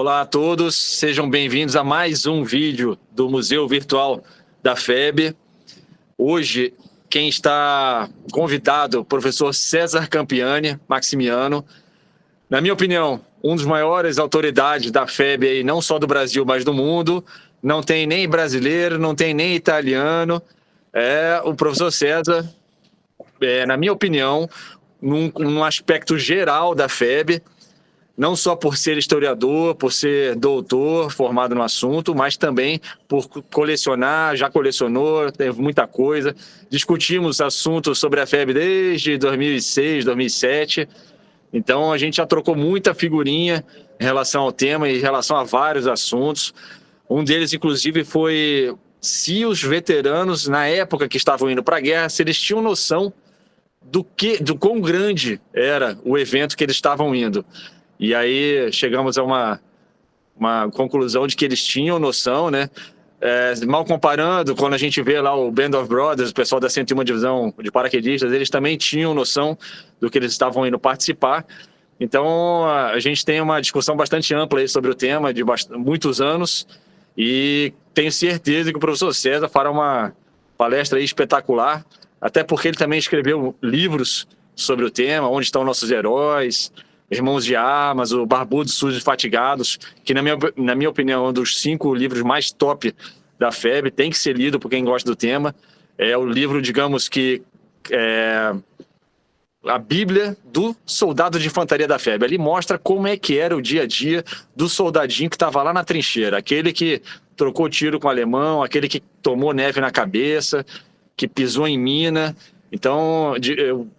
Olá a todos, sejam bem-vindos a mais um vídeo do Museu Virtual da FEB. Hoje, quem está convidado é o professor César Campiani Maximiano. Na minha opinião, um dos maiores autoridades da FEB, aí, não só do Brasil, mas do mundo. Não tem nem brasileiro, não tem nem italiano. O professor César, na minha opinião, num aspecto geral da FEB, não só por ser historiador, por ser doutor, formado no assunto, mas também por colecionar, já colecionou, teve muita coisa. Discutimos assuntos sobre a FEB desde 2006, 2007. Então, a gente já trocou muita figurinha em relação ao tema e em relação a vários assuntos. Um deles, inclusive, foi se os veteranos, na época que estavam indo para a guerra, se eles tinham noção do quão grande era o evento que eles estavam indo. E aí chegamos a uma conclusão de que eles tinham noção, né? Mal comparando, quando a gente vê lá o Band of Brothers, o pessoal da 101ª Divisão de Paraquedistas, eles também tinham noção do que eles estavam indo participar. Então, a gente tem uma discussão bastante ampla aí sobre o tema de muitos anos e tenho certeza que o professor César fará uma palestra aí espetacular, até porque ele também escreveu livros sobre o tema, Onde Estão Nossos Heróis, Irmãos de Armas, o Barbudos, Sujos e Fatigados, que na minha opinião é um dos 5 livros mais top da FEB, tem que ser lido por quem gosta do tema. É o livro, digamos que, a Bíblia do soldado de infantaria da FEB. Ali mostra como é que era o dia a dia do soldadinho que estava lá na trincheira, aquele que trocou tiro com o alemão, aquele que tomou neve na cabeça, que pisou em mina. Então,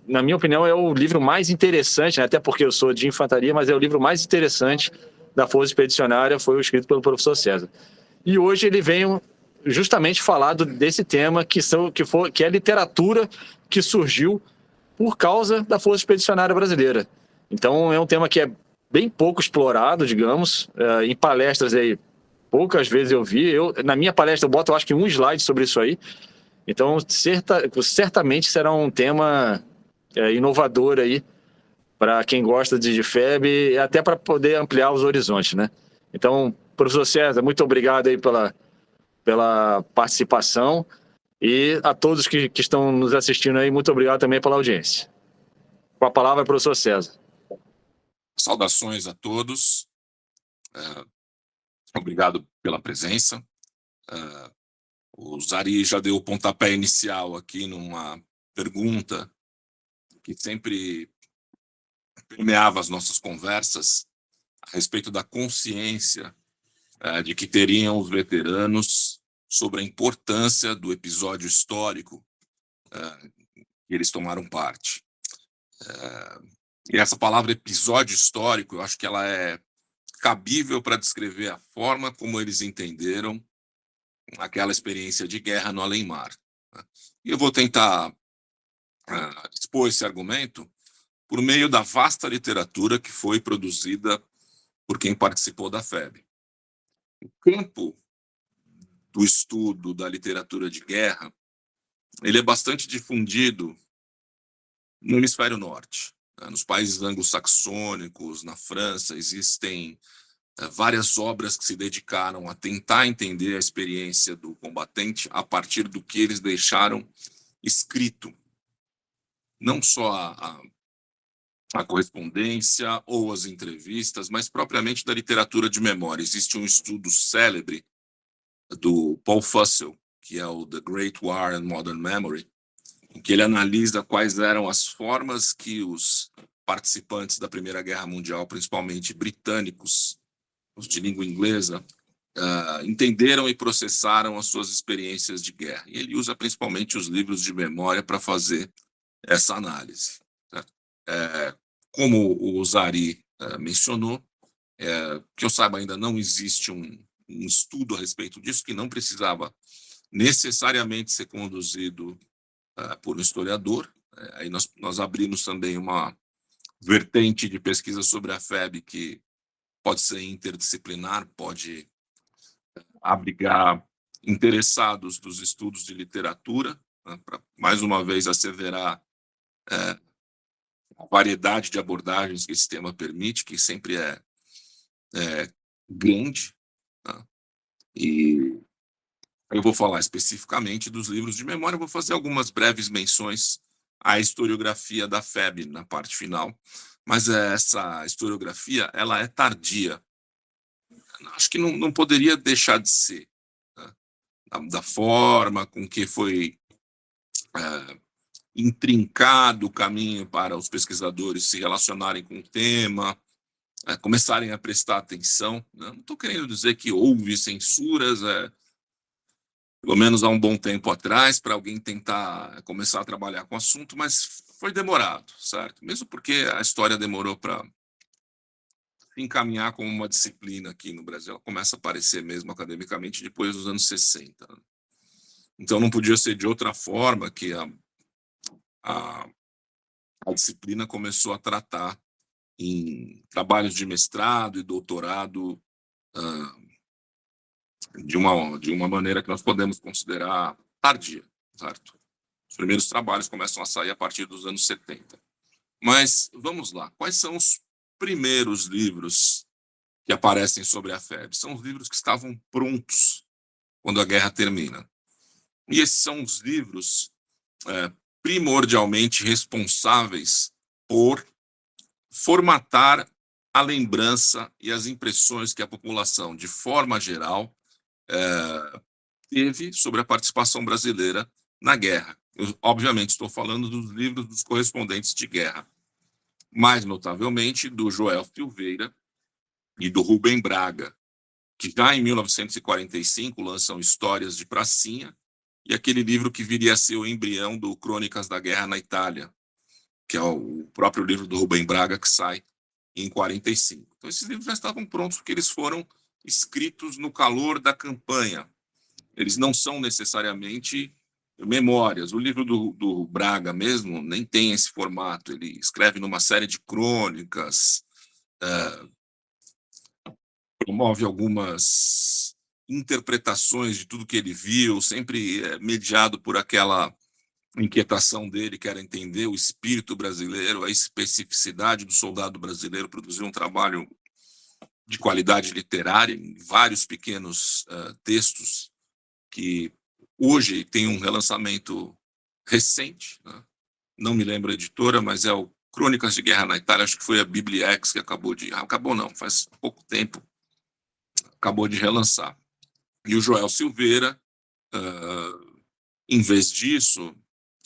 na minha opinião, é o livro mais interessante, né? Até porque eu sou de infantaria, mas é o livro mais interessante da Força Expedicionária, foi escrito pelo professor César. E hoje ele vem justamente falar desse tema, que é a literatura que surgiu por causa da Força Expedicionária Brasileira. Então, é um tema que é bem pouco explorado, digamos, em palestras aí, poucas vezes eu vi. Na minha palestra eu boto, eu acho que um slide sobre isso aí. Então, certamente será um tema inovador aí para quem gosta de FEB e até para poder ampliar os horizontes, né? Então, professor César, muito obrigado aí pela participação e a todos que estão nos assistindo aí, muito obrigado também pela audiência. Com a palavra, professor César. Saudações a todos. Obrigado pela presença. O Zari já deu o pontapé inicial aqui numa pergunta que sempre permeava as nossas conversas a respeito da consciência de que teriam os veteranos sobre a importância do episódio histórico que eles tomaram parte. E essa palavra episódio histórico, eu acho que ela é cabível para descrever a forma como eles entenderam aquela experiência de guerra no além-mar. E eu vou tentar expor esse argumento por meio da vasta literatura que foi produzida por quem participou da FEB. O campo do estudo da literatura de guerra, ele é bastante difundido no hemisfério norte. Nos países anglo-saxônicos, na França, existem várias obras que se dedicaram a tentar entender a experiência do combatente a partir do que eles deixaram escrito. Não só a correspondência ou as entrevistas, mas propriamente da literatura de memória. Existe um estudo célebre do Paul Fussell, que é o The Great War and Modern Memory, em que ele analisa quais eram as formas que os participantes da Primeira Guerra Mundial, principalmente britânicos, os de língua inglesa, entenderam e processaram as suas experiências de guerra. E ele usa principalmente os livros de memória para fazer essa análise. Como o Zari mencionou, que eu saiba, ainda não existe um estudo a respeito disso, que não precisava necessariamente ser conduzido por um historiador. Aí nós abrimos também uma vertente de pesquisa sobre a FEB que pode ser interdisciplinar, pode abrigar interessados dos estudos de literatura, para, mais uma vez, asseverar a variedade de abordagens que esse tema permite, que sempre é grande, tá? E eu vou falar especificamente dos livros de memória, vou fazer algumas breves menções à historiografia da FEB na parte final, mas essa historiografia ela é tardia. Acho que não poderia deixar de ser, né? Da forma com que foi intrincado o caminho para os pesquisadores se relacionarem com o tema, começarem a prestar atenção, né? Não estou querendo dizer que houve censuras, pelo menos há um bom tempo atrás, para alguém tentar começar a trabalhar com o assunto, mas foi demorado, certo? Mesmo porque a história demorou para se encaminhar como uma disciplina aqui no Brasil. Ela começa a aparecer mesmo academicamente depois dos anos 60. Então não podia ser de outra forma que a disciplina começou a tratar em trabalhos de mestrado e doutorado de uma maneira que nós podemos considerar tardia, certo? Os primeiros trabalhos começam a sair a partir dos anos 70. Mas vamos lá, quais são os primeiros livros que aparecem sobre a FEB? São os livros que estavam prontos quando a guerra termina. E esses são os livros primordialmente responsáveis por formatar a lembrança e as impressões que a população, de forma geral, teve sobre a participação brasileira na guerra. Eu, obviamente, estou falando dos livros dos correspondentes de guerra, mais notavelmente do Joel Silveira e do Rubem Braga, que já em 1945 lançam Histórias de Pracinha, e aquele livro que viria a ser o embrião do Crônicas da Guerra na Itália, que é o próprio livro do Rubem Braga, que sai em 45. Então, esses livros já estavam prontos porque eles foram escritos no calor da campanha. Eles não são necessariamente memórias. O livro do Braga mesmo nem tem esse formato. Ele escreve numa série de crônicas, promove algumas interpretações de tudo que ele viu, sempre mediado por aquela inquietação dele, que era entender o espírito brasileiro, a especificidade do soldado brasileiro, produzir um trabalho de qualidade literária, em vários pequenos textos, que hoje tem um relançamento recente, né? Não me lembro a editora, mas é o Crônicas de Guerra na Itália, acho que foi a Bibliex que acabou não, faz pouco tempo, acabou de relançar. E o Joel Silveira, em vez disso,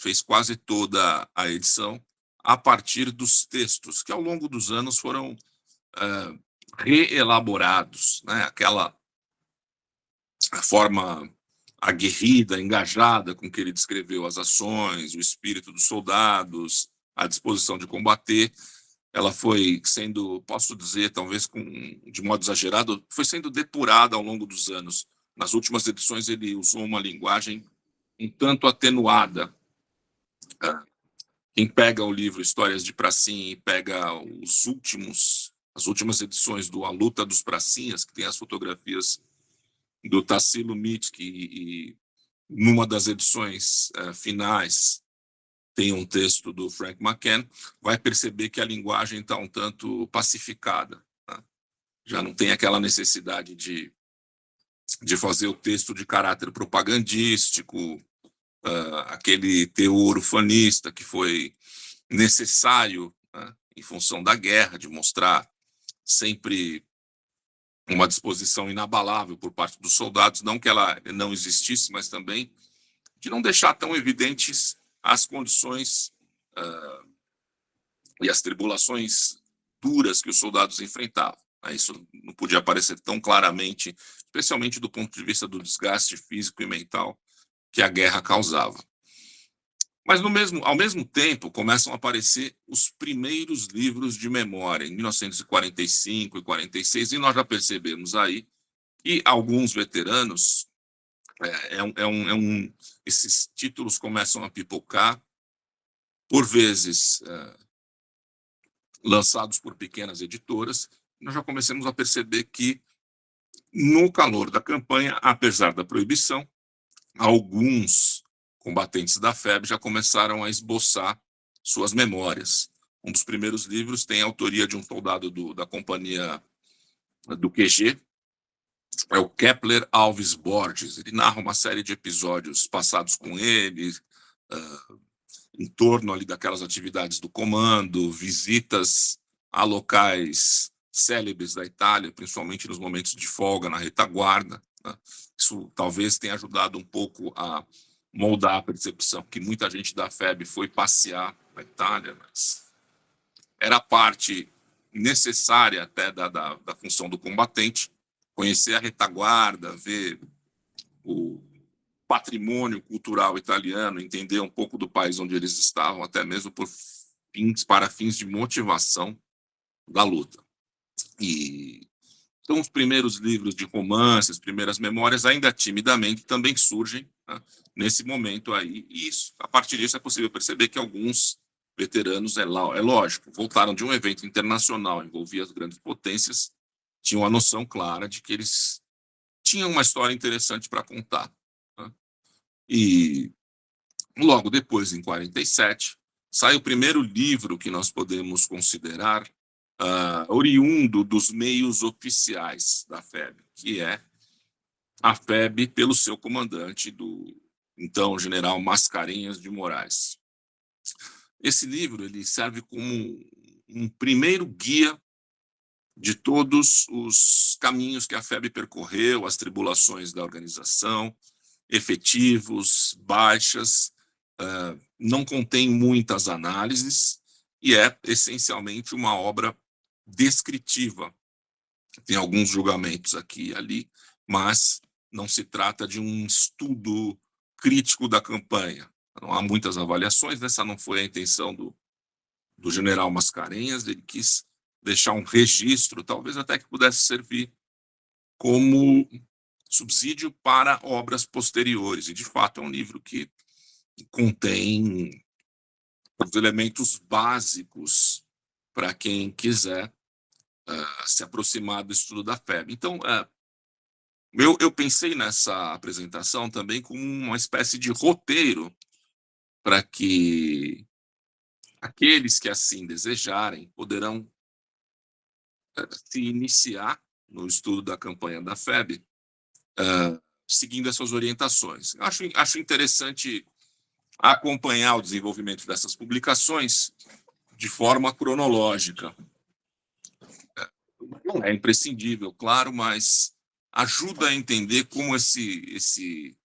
fez quase toda a edição a partir dos textos, que ao longo dos anos foram reelaborados, né? Aquela forma aguerrida, engajada com que ele descreveu as ações, o espírito dos soldados, a disposição de combater, ela foi sendo, posso dizer, talvez de modo exagerado, foi sendo depurada ao longo dos anos. Nas últimas edições ele usou uma linguagem um tanto atenuada. Quem pega o livro Histórias de Pracinha e pega as últimas edições do A Luta dos Pracinhas, que tem as fotografias do Tassilo Mitski, e numa das edições finais tem um texto do Frank McCann, vai perceber que a linguagem está um tanto pacificada, né? Já não tem aquela necessidade de fazer o texto de caráter propagandístico, aquele teor ufanista que foi necessário, né, em função da guerra, de mostrar sempre uma disposição inabalável por parte dos soldados, não que ela não existisse, mas também de não deixar tão evidentes as condições e as tribulações duras que os soldados enfrentavam. Isso não podia aparecer tão claramente, especialmente do ponto de vista do desgaste físico e mental que a guerra causava. Mas ao mesmo tempo começam a aparecer os primeiros livros de memória, em 1945 e 46, e nós já percebemos aí que alguns veteranos, esses títulos começam a pipocar, por vezes lançados por pequenas editoras. Nós já começamos a perceber que, no calor da campanha, apesar da proibição, alguns combatentes da FEB já começaram a esboçar suas memórias. Um dos primeiros livros tem a autoria de um soldado da companhia do QG, é o Kepler Alves Borges. Ele narra uma série de episódios passados com ele, em torno ali daquelas atividades do comando, visitas a locais célebres da Itália, principalmente nos momentos de folga na retaguarda, né? Isso talvez tenha ajudado um pouco a moldar a percepção que muita gente da FEB foi passear na Itália, mas era parte necessária até da função do combatente, conhecer a retaguarda, ver o patrimônio cultural italiano, entender um pouco do país onde eles estavam, até mesmo para fins de motivação da luta. E então os primeiros livros de romance, as primeiras memórias, ainda timidamente também surgem, né, nesse momento aí. E isso, a partir disso é possível perceber que alguns veteranos, é lógico, voltaram de um evento internacional, envolvia as grandes potências, tinham a noção clara de que eles tinham uma história interessante para contar, né? E logo depois, em 47, sai o primeiro livro que nós podemos considerar oriundo dos meios oficiais da FEB, que é a FEB pelo seu comandante, do então general Mascarenhas de Moraes. Esse livro ele serve como um primeiro guia de todos os caminhos que a FEB percorreu, as tribulações da organização, efetivos, baixas, não contém muitas análises e é essencialmente uma obra descritiva. Tem alguns julgamentos aqui e ali, mas não se trata de um estudo crítico da campanha. Não há muitas avaliações, essa não foi a intenção do general Mascarenhas, ele quis deixar um registro, talvez até que pudesse servir como subsídio para obras posteriores. E, de fato, é um livro que contém os elementos básicos para quem quiser se aproximar do estudo da FEB. Então, eu pensei nessa apresentação também como uma espécie de roteiro para que aqueles que assim desejarem poderão se iniciar no estudo da campanha da FEB, seguindo essas orientações. Acho interessante acompanhar o desenvolvimento dessas publicações de forma cronológica. Não é imprescindível, claro, mas ajuda a entender como esse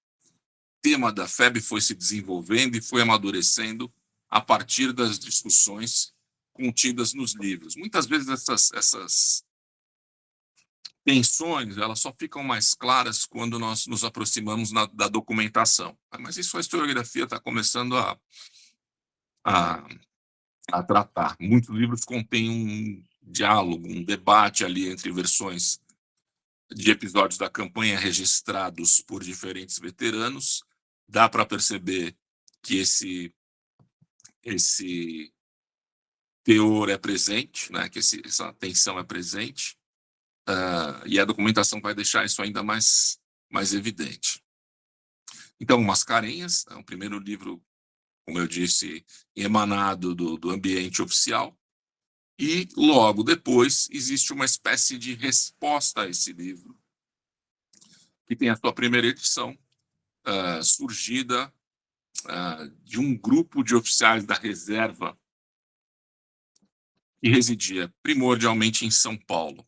tema da FEB foi se desenvolvendo e foi amadurecendo a partir das discussões contidas nos livros. Muitas vezes essas tensões elas só ficam mais claras quando nós nos aproximamos da documentação. Mas isso a historiografia está começando a tratar. Muitos livros contêm um diálogo, um debate ali entre versões de episódios da campanha registrados por diferentes veteranos. Dá para perceber que esse teor é presente, né? Que essa tensão é presente, e a documentação vai deixar isso ainda mais evidente. Então, Mascarenhas é o primeiro livro, como eu disse, emanado do ambiente oficial, e logo depois existe uma espécie de resposta a esse livro, que tem a sua primeira edição, surgida de um grupo de oficiais da reserva que residia primordialmente em São Paulo.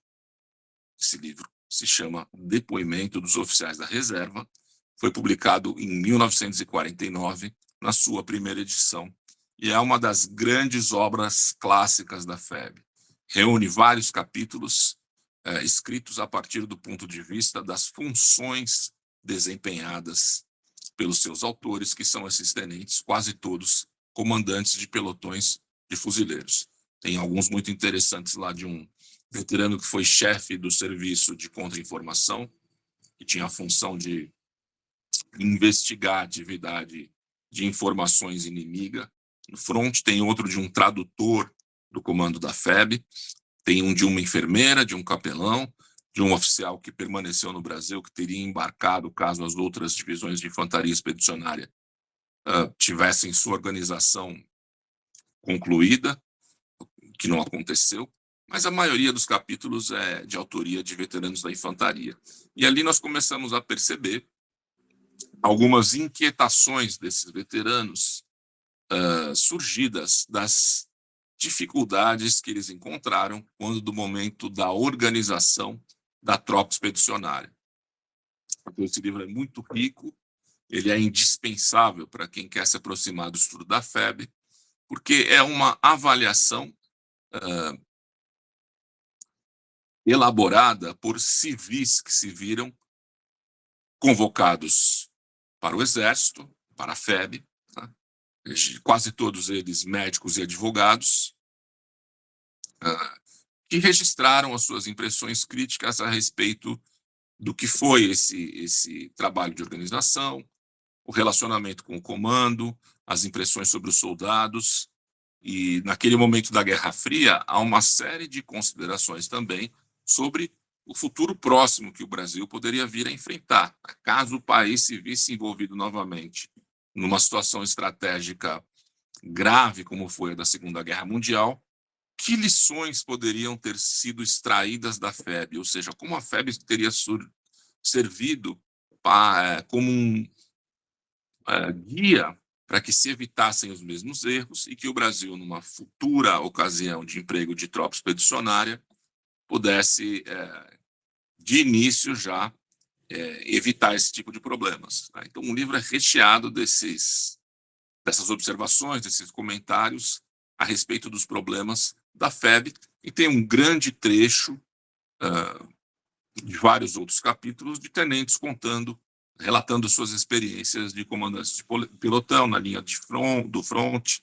Esse livro se chama Depoimento dos Oficiais da Reserva, foi publicado em 1949, na sua primeira edição, e é uma das grandes obras clássicas da FEB. Reúne vários capítulos escritos a partir do ponto de vista das funções desempenhadas pelos seus autores, que são esses tenentes, quase todos comandantes de pelotões de fuzileiros. Tem alguns muito interessantes lá de um veterano que foi chefe do serviço de contra-informação, que tinha a função de investigar a atividade de informações inimiga no front. Tem outro de um tradutor do comando da FEB, tem um de uma enfermeira, de um capelão, de um oficial que permaneceu no Brasil, que teria embarcado caso as outras divisões de infantaria expedicionária tivessem sua organização concluída, que não aconteceu. mas a maioria dos capítulos é de autoria de veteranos da infantaria. E ali nós começamos a perceber algumas inquietações desses veteranos surgidas das dificuldades que eles encontraram quando do momento da organização da tropa expedicionária. Então, esse livro é muito rico, ele é indispensável para quem quer se aproximar do estudo da FEB, porque é uma avaliação elaborada por civis que se viram convocados para o Exército, para a FEB, tá? Quase todos eles médicos e advogados, que registraram as suas impressões críticas a respeito do que foi esse trabalho de organização, o relacionamento com o comando, as impressões sobre os soldados. E, naquele momento da Guerra Fria, há uma série de considerações também sobre o futuro próximo que o Brasil poderia vir a enfrentar, caso o país se visse envolvido novamente numa situação estratégica grave, como foi a da Segunda Guerra Mundial. Que lições poderiam ter sido extraídas da FEB? Ou seja, como a FEB teria servido como um guia para que se evitassem os mesmos erros e que o Brasil, numa futura ocasião de emprego de tropa expedicionária, pudesse, de início já, evitar esse tipo de problemas. Então, o livro é recheado dessas observações, desses comentários a respeito dos problemas da FEB, e tem um grande trecho de vários outros capítulos de tenentes relatando suas experiências de comandantes de pelotão na linha do front,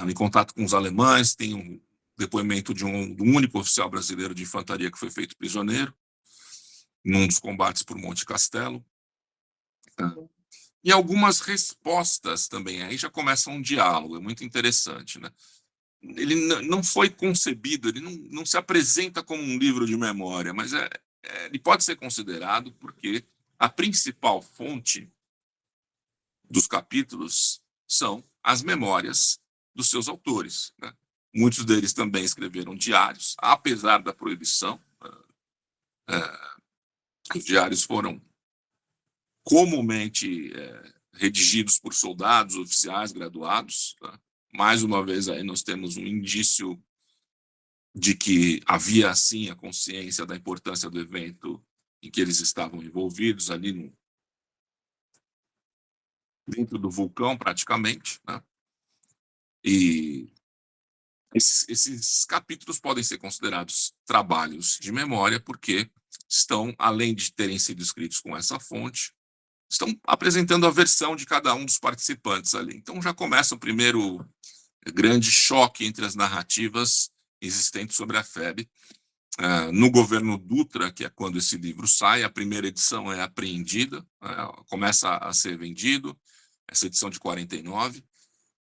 em contato com os alemães. Tem um depoimento do único oficial brasileiro de infantaria que foi feito prisioneiro num dos combates por Monte Castelo. E algumas respostas também. Aí já começa um diálogo, é muito interessante, né? Ele não foi concebido, ele não se apresenta como um livro de memória, mas ele pode ser considerado porque a principal fonte dos capítulos são as memórias dos seus autores, né? Muitos deles também escreveram diários, apesar da proibição. Os diários foram comumente redigidos por soldados, oficiais, graduados, tá? Mais uma vez, aí nós temos um indício de que havia, sim, a consciência da importância do evento em que eles estavam envolvidos, ali dentro do vulcão, praticamente, né? E esses capítulos podem ser considerados trabalhos de memória, porque estão, além de terem sido escritos com essa fonte, estão apresentando a versão de cada um dos participantes ali. Então já começa o primeiro grande choque entre as narrativas existentes sobre a FEB. No governo Dutra, que é quando esse livro sai, a primeira edição é apreendida, começa a ser vendido, essa edição de 49.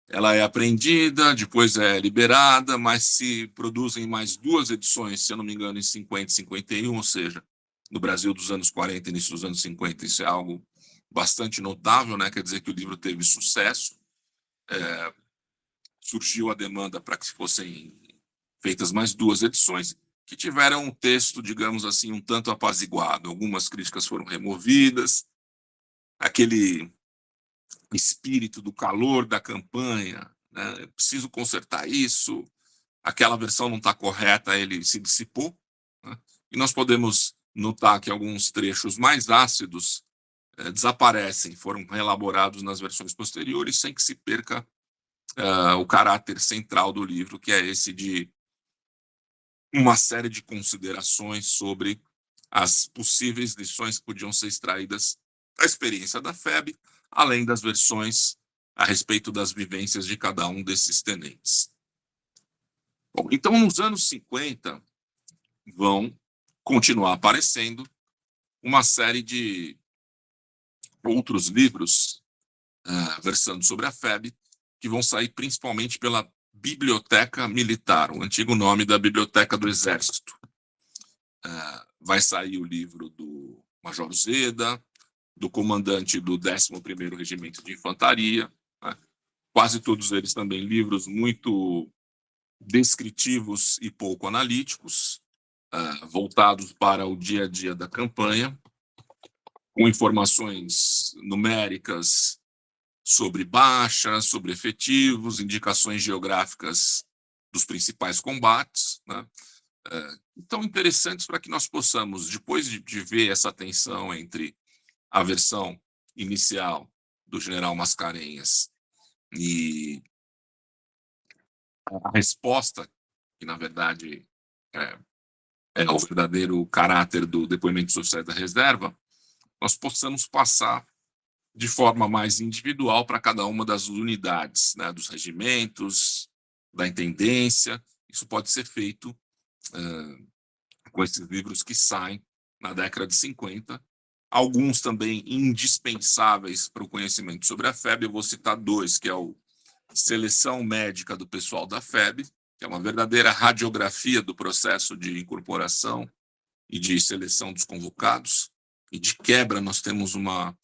Ela é apreendida, depois é liberada, mas se produzem mais 2 edições, se eu não me engano, em 50 e 51, ou seja, no Brasil dos anos 40 e início dos anos 50, isso é algo bastante notável, né? Quer dizer que o livro teve sucesso. Surgiu a demanda para que fossem feitas mais 2 edições, que tiveram um texto, digamos assim, um tanto apaziguado. Algumas críticas foram removidas, aquele espírito do calor da campanha, né? Preciso consertar isso, aquela versão não está correta, ele se dissipou, né? E nós podemos notar que alguns trechos mais ácidos desaparecem, foram reelaborados nas versões posteriores, sem que se perca o caráter central do livro, que é esse de uma série de considerações sobre as possíveis lições que podiam ser extraídas da experiência da FEB, além das versões a respeito das vivências de cada um desses tenentes. Bom, então, nos anos 50, vão continuar aparecendo uma série de outros livros versando sobre a FEB, que vão sair principalmente pela Biblioteca Militar, o antigo nome da Biblioteca do Exército. Vai sair o livro do Major Zeda, do comandante do 11º Regimento de Infantaria, né? Quase todos eles também livros muito descritivos e pouco analíticos, voltados para o dia a dia da campanha, com informações numéricas sobre baixa, sobre efetivos, indicações geográficas dos principais combates, né? Então, interessantes para que nós possamos, depois de ver essa tensão entre a versão inicial do general Mascarenhas e a resposta, que na verdade é o verdadeiro caráter do depoimento dos oficiais da reserva, nós possamos passar de forma mais individual para cada uma das unidades, né, dos regimentos, da intendência. Isso pode ser feito com esses livros que saem na década de 50, alguns também indispensáveis para o conhecimento sobre a FEB. Eu vou citar 2, que é o Seleção Médica do Pessoal da FEB, que é uma verdadeira radiografia do processo de incorporação e de seleção dos convocados, e de quebra nós temos uma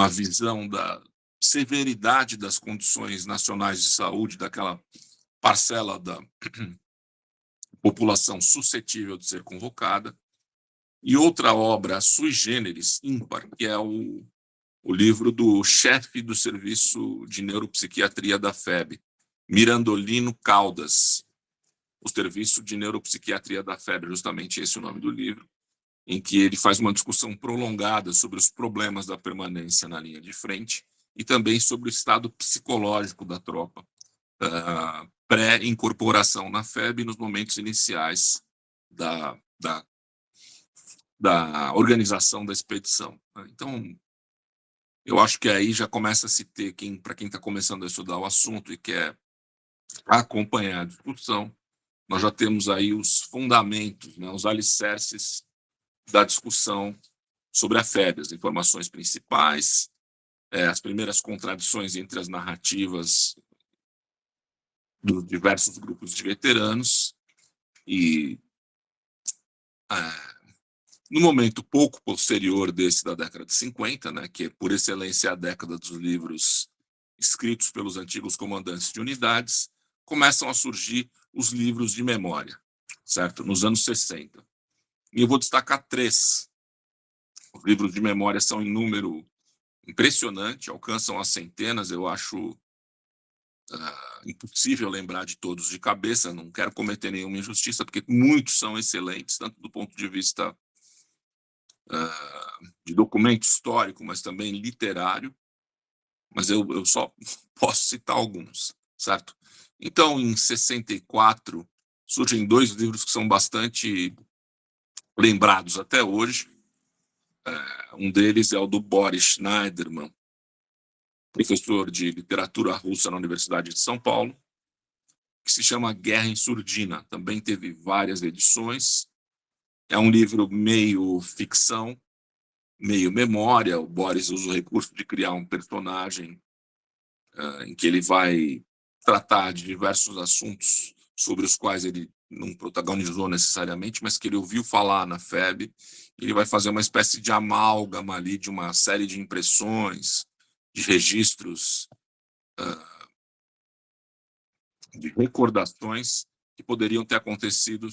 visão da severidade das condições nacionais de saúde daquela parcela da população suscetível de ser convocada. E outra obra sui generis, ímpar, que é o livro do chefe do Serviço de Neuropsiquiatria da FEB, Mirandolino Caldas, o Serviço de Neuropsiquiatria da FEB, justamente esse é o nome do livro, em que ele faz uma discussão prolongada sobre os problemas da permanência na linha de frente e também sobre o estado psicológico da tropa, pré-incorporação na FEB nos momentos iniciais da organização da expedição. Então, eu acho que aí já começa a se ter, para quem está começando a estudar o assunto e quer acompanhar a discussão, nós já temos aí os fundamentos, né, os alicerces da discussão sobre a FEB, as informações principais, as primeiras contradições entre as narrativas dos diversos grupos de veteranos e no momento pouco posterior desse da década de 50, né, que é por excelência a década dos livros escritos pelos antigos comandantes de unidades, começam a surgir os livros de memória, certo? Nos anos 60. E eu vou destacar 3. Os livros de memória são em número impressionante, alcançam as centenas. Eu acho impossível lembrar de todos de cabeça, não quero cometer nenhuma injustiça, porque muitos são excelentes, tanto do ponto de vista de documento histórico, mas também literário, mas eu só posso citar alguns, certo? Então, em 64, surgem 2 livros que são bastante lembrados até hoje. Um deles é o do Boris Schneiderman, professor de literatura russa na Universidade de São Paulo, que se chama Guerra em Surdina. Também teve várias edições. É um livro meio ficção, meio memória. O Boris usa o recurso de criar um personagem em que ele vai tratar de diversos assuntos sobre os quais ele não protagonizou necessariamente, mas que ele ouviu falar na FEB. Ele vai fazer uma espécie de amálgama ali de uma série de impressões, de registros, de recordações que poderiam ter acontecido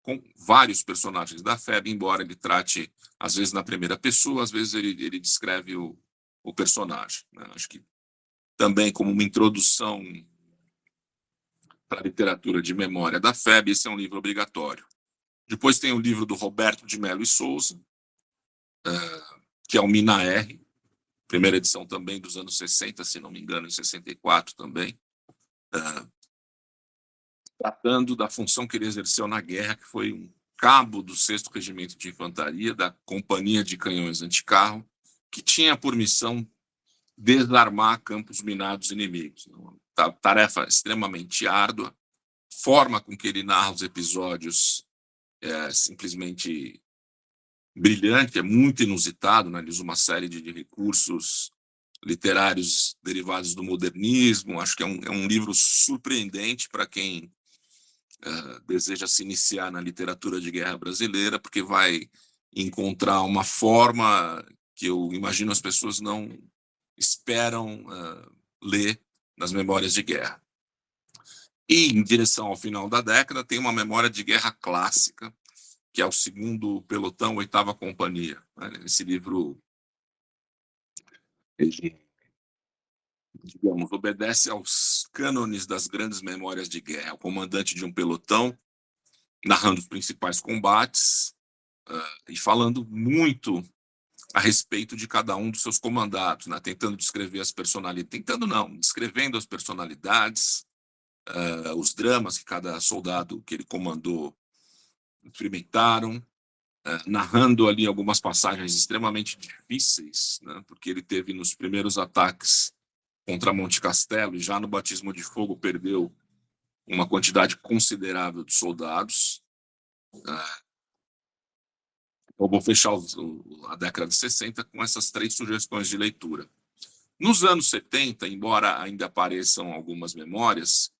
com vários personagens da FEB, embora ele trate, às vezes, na primeira pessoa, às vezes ele descreve o personagem, né? Acho que também como uma introdução para a literatura de memória da FEB, esse é um livro obrigatório. Depois tem o livro do Roberto de Mello e Souza, que é o Mina R, primeira edição também dos anos 60, se não me engano, em 64 também, tratando da função que ele exerceu na guerra, que foi um cabo do 6º Regimento de Infantaria, da Companhia de Canhões Anticarro, que tinha por missão desarmar campos minados inimigos. Tarefa extremamente árdua, forma com que ele narra os episódios é simplesmente brilhante, é muito inusitado, né? Ele usa uma série de recursos literários derivados do modernismo. Acho que é um livro surpreendente para quem deseja se iniciar na literatura de guerra brasileira, porque vai encontrar uma forma que eu imagino as pessoas não esperam ler nas memórias de guerra. E, em direção ao final da década, tem uma memória de guerra clássica, que é o Segundo Pelotão, Oitava Companhia. Esse livro, ele, digamos, obedece aos cânones das grandes memórias de guerra. O comandante de um pelotão, narrando os principais combates, e falando muito a respeito de cada um dos seus comandados, né? Tentando descrever as personalidades, tentando não, descrevendo as personalidades, os dramas que cada soldado que ele comandou experimentaram, narrando ali algumas passagens extremamente difíceis, né? Porque ele teve nos primeiros ataques contra Monte Castelo e já no batismo de fogo perdeu uma quantidade considerável de soldados. Eu vou fechar a década de 60 com essas 3 sugestões de leitura. Nos anos 70, embora ainda apareçam algumas memórias,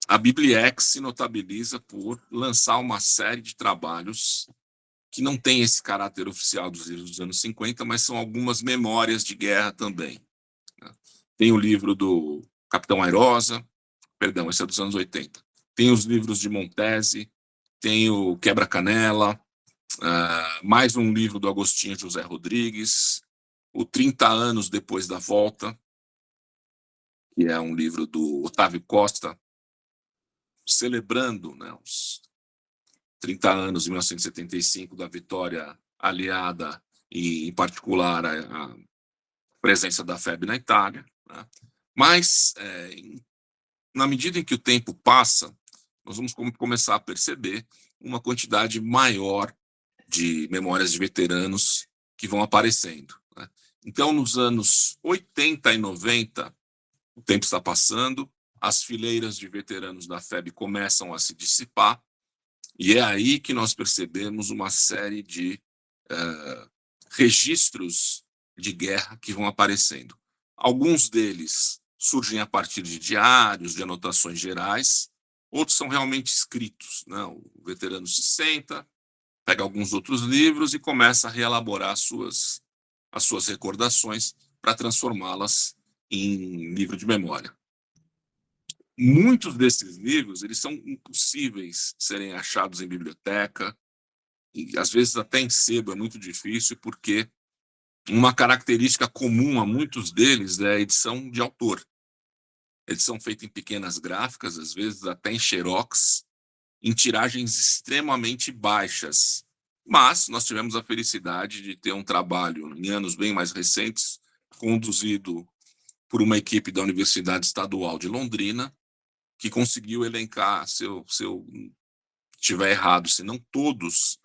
a Bibliex se notabiliza por lançar uma série de trabalhos que não tem esse caráter oficial dos livros dos anos 50, mas são algumas memórias de guerra também. Tem o livro do Capitão Airosa, perdão, esse é dos anos 80. Tem os livros de Montese, tem o Quebra-Canela, mais um livro do Agostinho José Rodrigues, o 30 anos depois da volta, que é um livro do Otávio Costa, celebrando, né, os 30 anos, em 1975, da vitória aliada e, em particular, a presença da FEB na Itália. Né? Mas, na medida em que o tempo passa, nós vamos começar a perceber uma quantidade maior de memórias de veteranos que vão aparecendo. Né? Então, nos anos 80 e 90, o tempo está passando, as fileiras de veteranos da FEB começam a se dissipar, e é aí que nós percebemos uma série de registros de guerra que vão aparecendo. Alguns deles surgem a partir de diários, de anotações gerais, outros são realmente escritos. Né? O veterano se senta, pega alguns outros livros e começa a reelaborar as suas recordações para transformá-las em livro de memória. Muitos desses livros eles são impossíveis de serem achados em biblioteca, e às vezes até em sebo é muito difícil, porque uma característica comum a muitos deles é a edição de autor. Edição feita em pequenas gráficas, às vezes até em xerox, em tiragens extremamente baixas. Mas nós tivemos a felicidade de ter um trabalho, em anos bem mais recentes, conduzido por uma equipe da Universidade Estadual de Londrina, que conseguiu elencar, se eu estiver errado, se não todos,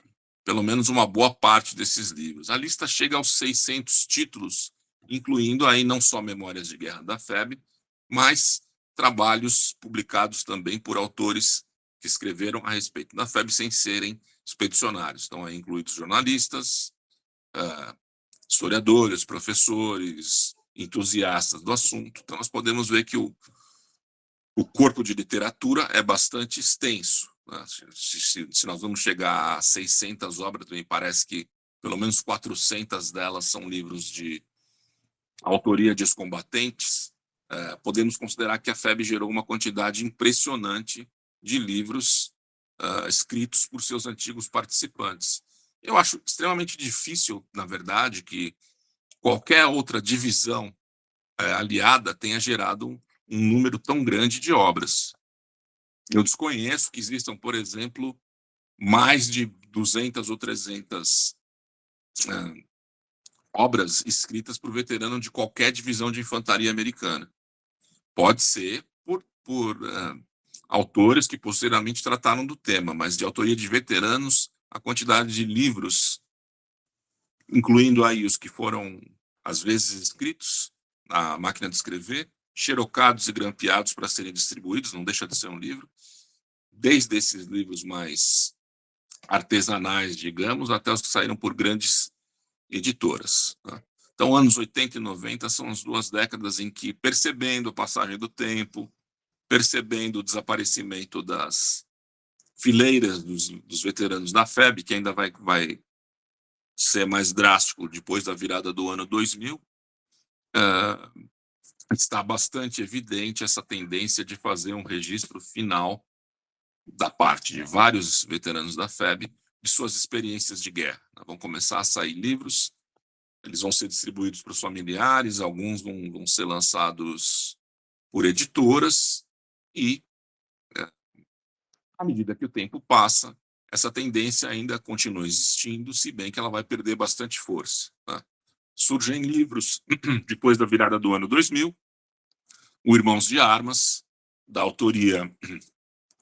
pelo menos uma boa parte desses livros. A lista chega aos 600 títulos, incluindo aí não só Memórias de Guerra da FEB, mas trabalhos publicados também por autores que escreveram a respeito da FEB sem serem expedicionários. Estão aí incluídos jornalistas, historiadores, professores, entusiastas do assunto. Então, nós podemos ver que o corpo de literatura é bastante extenso. Né? Se nós vamos chegar a 600 obras, me parece que pelo menos 400 delas são livros de autoria de ex-combatentes. Podemos considerar que a FEB gerou uma quantidade impressionante de livros escritos por seus antigos participantes. Eu acho extremamente difícil, na verdade, que qualquer outra divisão aliada tenha gerado um número tão grande de obras. Eu desconheço que existam, por exemplo, mais de 200 ou 300 obras escritas por veterano de qualquer divisão de infantaria americana. Pode ser por autores que posteriormente trataram do tema, mas de autoria de veteranos, a quantidade de livros, incluindo aí os que foram, às vezes, escritos na máquina de escrever, xerocados e grampeados para serem distribuídos, não deixa de ser um livro, desde esses livros mais artesanais, digamos, até os que saíram por grandes editoras. Tá? Então, anos 80 e 90 são as 2 décadas em que, percebendo a passagem do tempo, percebendo o desaparecimento das fileiras dos veteranos da FEB, que ainda vai ser mais drástico depois da virada do ano 2000, está bastante evidente essa tendência de fazer um registro final da parte de vários veteranos da FEB de suas experiências de guerra. Vão começar a sair livros, eles vão ser distribuídos para os familiares, alguns vão ser lançados por editoras e, à medida que o tempo passa, essa tendência ainda continua existindo, se bem que ela vai perder bastante força. Tá? Surgem livros, depois da virada do ano 2000, o Irmãos de Armas, da autoria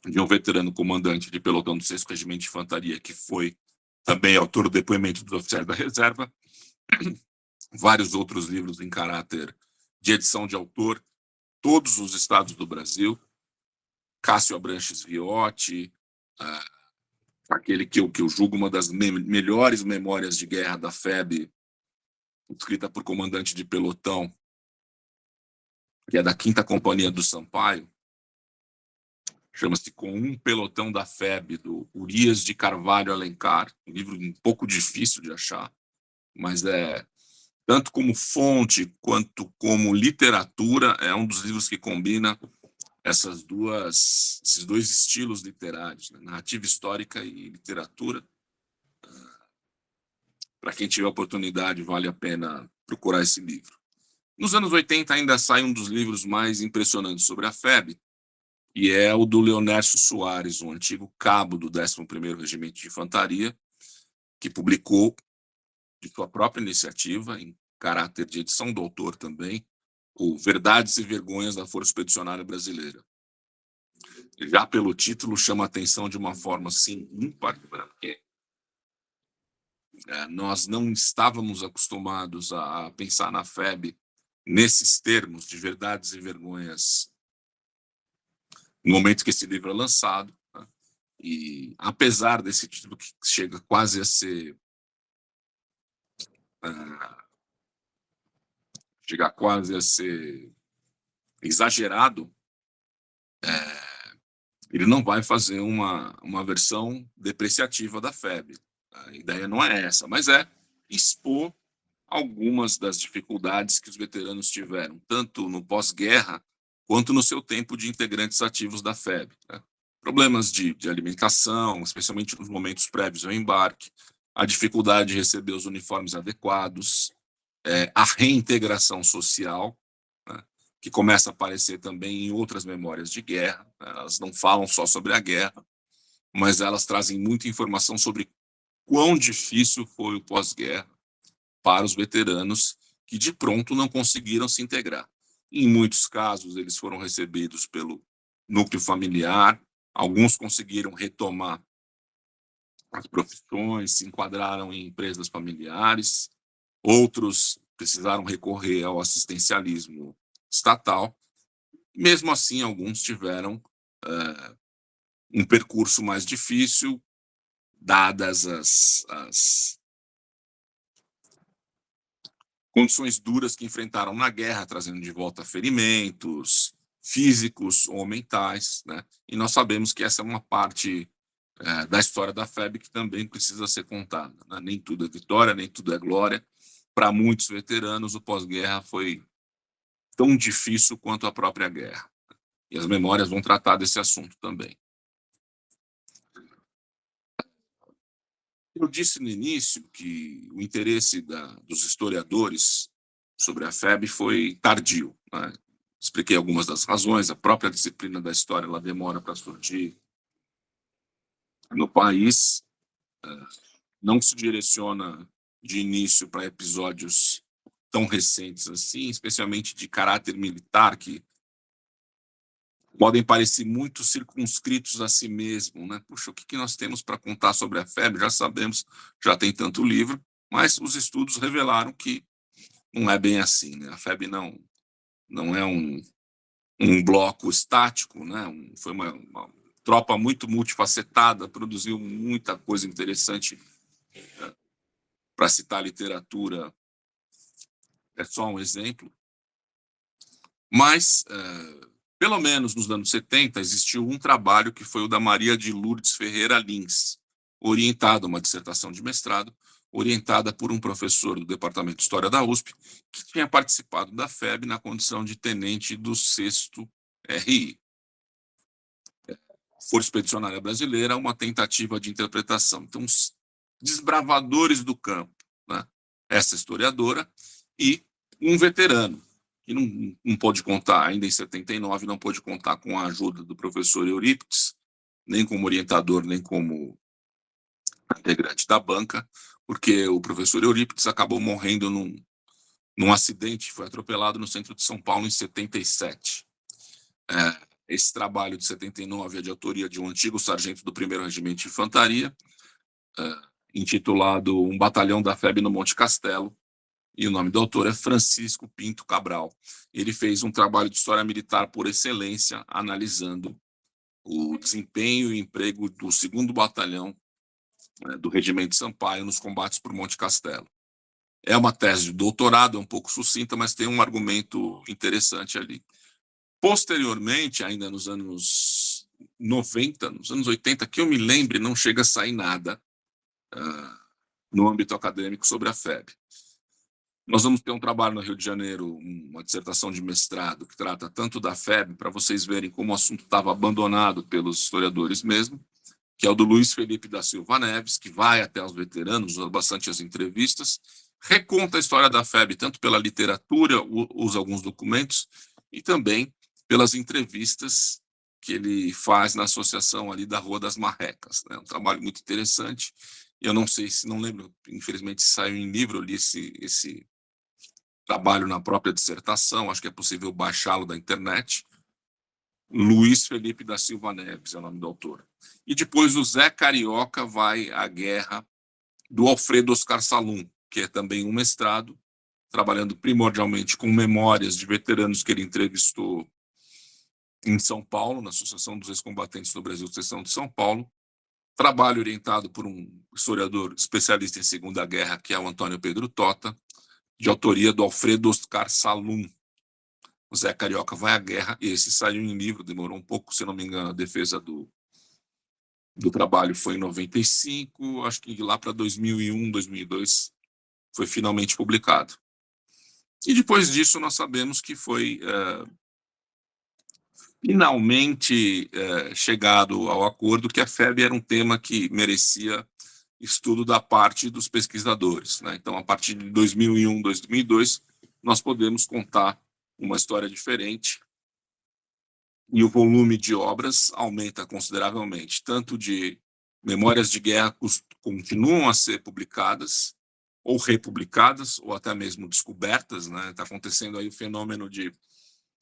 de um veterano comandante de pelotão do 6º Regimento de Infantaria, que foi também autor do depoimento dos oficiais da reserva, vários outros livros em caráter de edição de autor, todos os estados do Brasil, Cássio Abranches Viotti, aquele que eu julgo uma das melhores memórias de guerra da FEB, escrita por comandante de pelotão, que é da 5ª Companhia do Sampaio, chama-se Com um Pelotão da FEB, do Urias de Carvalho Alencar, um livro um pouco difícil de achar, mas tanto como fonte quanto como literatura, é um dos livros que combina esses dois estilos literários, né? Narrativa histórica e literatura. Para quem tiver oportunidade, vale a pena procurar esse livro. Nos anos 80 ainda sai um dos livros mais impressionantes sobre a FEB, e é o do Leonércio Soares, um antigo cabo do 11º Regimento de Infantaria, que publicou, de sua própria iniciativa, em caráter de edição do autor também, o Verdades e Vergonhas da Força Expedicionária Brasileira. Já pelo título, chama a atenção de uma forma, assim, ímpar, porque nós não estávamos acostumados a pensar na FEB nesses termos de verdades e vergonhas no momento que esse livro é lançado, né? E apesar desse título que chega quase a ser exagerado, ele não vai fazer uma versão depreciativa da FEB. A ideia não é essa, mas é expor algumas das dificuldades que os veteranos tiveram, tanto no pós-guerra quanto no seu tempo de integrantes ativos da FEB. Né? Problemas de alimentação, especialmente nos momentos prévios ao embarque, a dificuldade de receber os uniformes adequados, a reintegração social, né, que começa a aparecer também em outras memórias de guerra. Né? Elas não falam só sobre a guerra, mas elas trazem muita informação sobre quão difícil foi o pós-guerra para os veteranos que de pronto não conseguiram se integrar. Em muitos casos, eles foram recebidos pelo núcleo familiar, alguns conseguiram retomar as profissões, se enquadraram em empresas familiares, outros precisaram recorrer ao assistencialismo estatal. Mesmo assim, alguns tiveram um percurso mais difícil, dadas as condições duras que enfrentaram na guerra, trazendo de volta ferimentos físicos ou mentais, né? E nós sabemos que essa é uma parte da história da FEB que também precisa ser contada, né? Nem tudo é vitória, nem tudo é glória. Para muitos veteranos, o pós-guerra foi tão difícil quanto a própria guerra. E as memórias vão tratar desse assunto também. Eu disse no início que o interesse dos historiadores sobre a FEB foi tardio. Né? Expliquei algumas das razões. A própria disciplina da história ela demora para surgir no país. Não se direciona de início para episódios tão recentes assim, especialmente de caráter militar, que podem parecer muito circunscritos a si mesmo, né? Puxa, o que nós temos para contar sobre a FEB? Já sabemos, já tem tanto livro, mas os estudos revelaram que não é bem assim, né? A FEB não é um bloco estático, né? Foi uma tropa muito multifacetada, produziu muita coisa interessante. Para citar literatura, é só um exemplo. Mas pelo menos nos anos 70, existiu um trabalho que foi o da Maria de Lourdes Ferreira Lins, orientado a uma dissertação de mestrado, orientada por um professor do Departamento de História da USP, que tinha participado da FEB na condição de tenente do 6º RI. Força Expedicionária Brasileira, uma tentativa de interpretação. Então, os desbravadores do campo, né? Essa historiadora e um veterano, que não pôde contar, ainda em 79, não pôde contar com a ajuda do professor Eurípides, nem como orientador, nem como integrante da banca, porque o professor Eurípides acabou morrendo num acidente, foi atropelado no centro de São Paulo em 77. Esse trabalho de 79 é de autoria de um antigo sargento do 1º Regimento de Infantaria, intitulado Um Batalhão da FEB no Monte Castelo, e o nome do autor é Francisco Pinto Cabral. Ele fez um trabalho de história militar por excelência, analisando o desempenho e emprego do 2º Batalhão do Regimento Sampaio nos combates por Monte Castelo. É uma tese de doutorado, é um pouco sucinta, mas tem um argumento interessante ali. Posteriormente, ainda nos anos 90, nos anos 80, que eu me lembre, não chega a sair nada no âmbito acadêmico sobre a FEB. Nós vamos ter um trabalho no Rio de Janeiro, uma dissertação de mestrado, que trata tanto da FEB, para vocês verem como o assunto estava abandonado pelos historiadores mesmo, que é o do Luiz Felipe da Silva Neves, que vai até os veteranos, usa bastante as entrevistas, reconta a história da FEB, tanto pela literatura, usa alguns documentos, e também pelas entrevistas que ele faz na associação ali da Rua das Marrecas. É um trabalho muito interessante. Eu não sei se, não lembro, infelizmente, se saiu em livro, eu li esse trabalho na própria dissertação, acho que é possível baixá-lo da internet. Luiz Felipe da Silva Neves é o nome do autor. E depois o Zé Carioca vai à guerra do Alfredo Oscar Salum, que é também um mestrado, trabalhando primordialmente com memórias de veteranos que ele entrevistou em São Paulo, na Associação dos Ex-Combatentes do Brasil, seção de São Paulo. Trabalho orientado por um historiador especialista em Segunda Guerra, que é o Antônio Pedro Tota, de autoria do Alfredo Oscar Salum. O Zé Carioca vai à guerra, e esse saiu em livro, demorou um pouco, se não me engano, a defesa do trabalho foi em 95, acho que lá para 2001, 2002, foi finalmente publicado. E depois disso nós sabemos que foi finalmente chegado ao acordo que a FEB era um tema que merecia estudo da parte dos pesquisadores, né? Então, a partir de 2001, 2002, nós podemos contar uma história diferente e o volume de obras aumenta consideravelmente, tanto de memórias de guerra continuam a ser publicadas, ou republicadas, ou até mesmo descobertas, né? Está acontecendo aí o fenômeno de,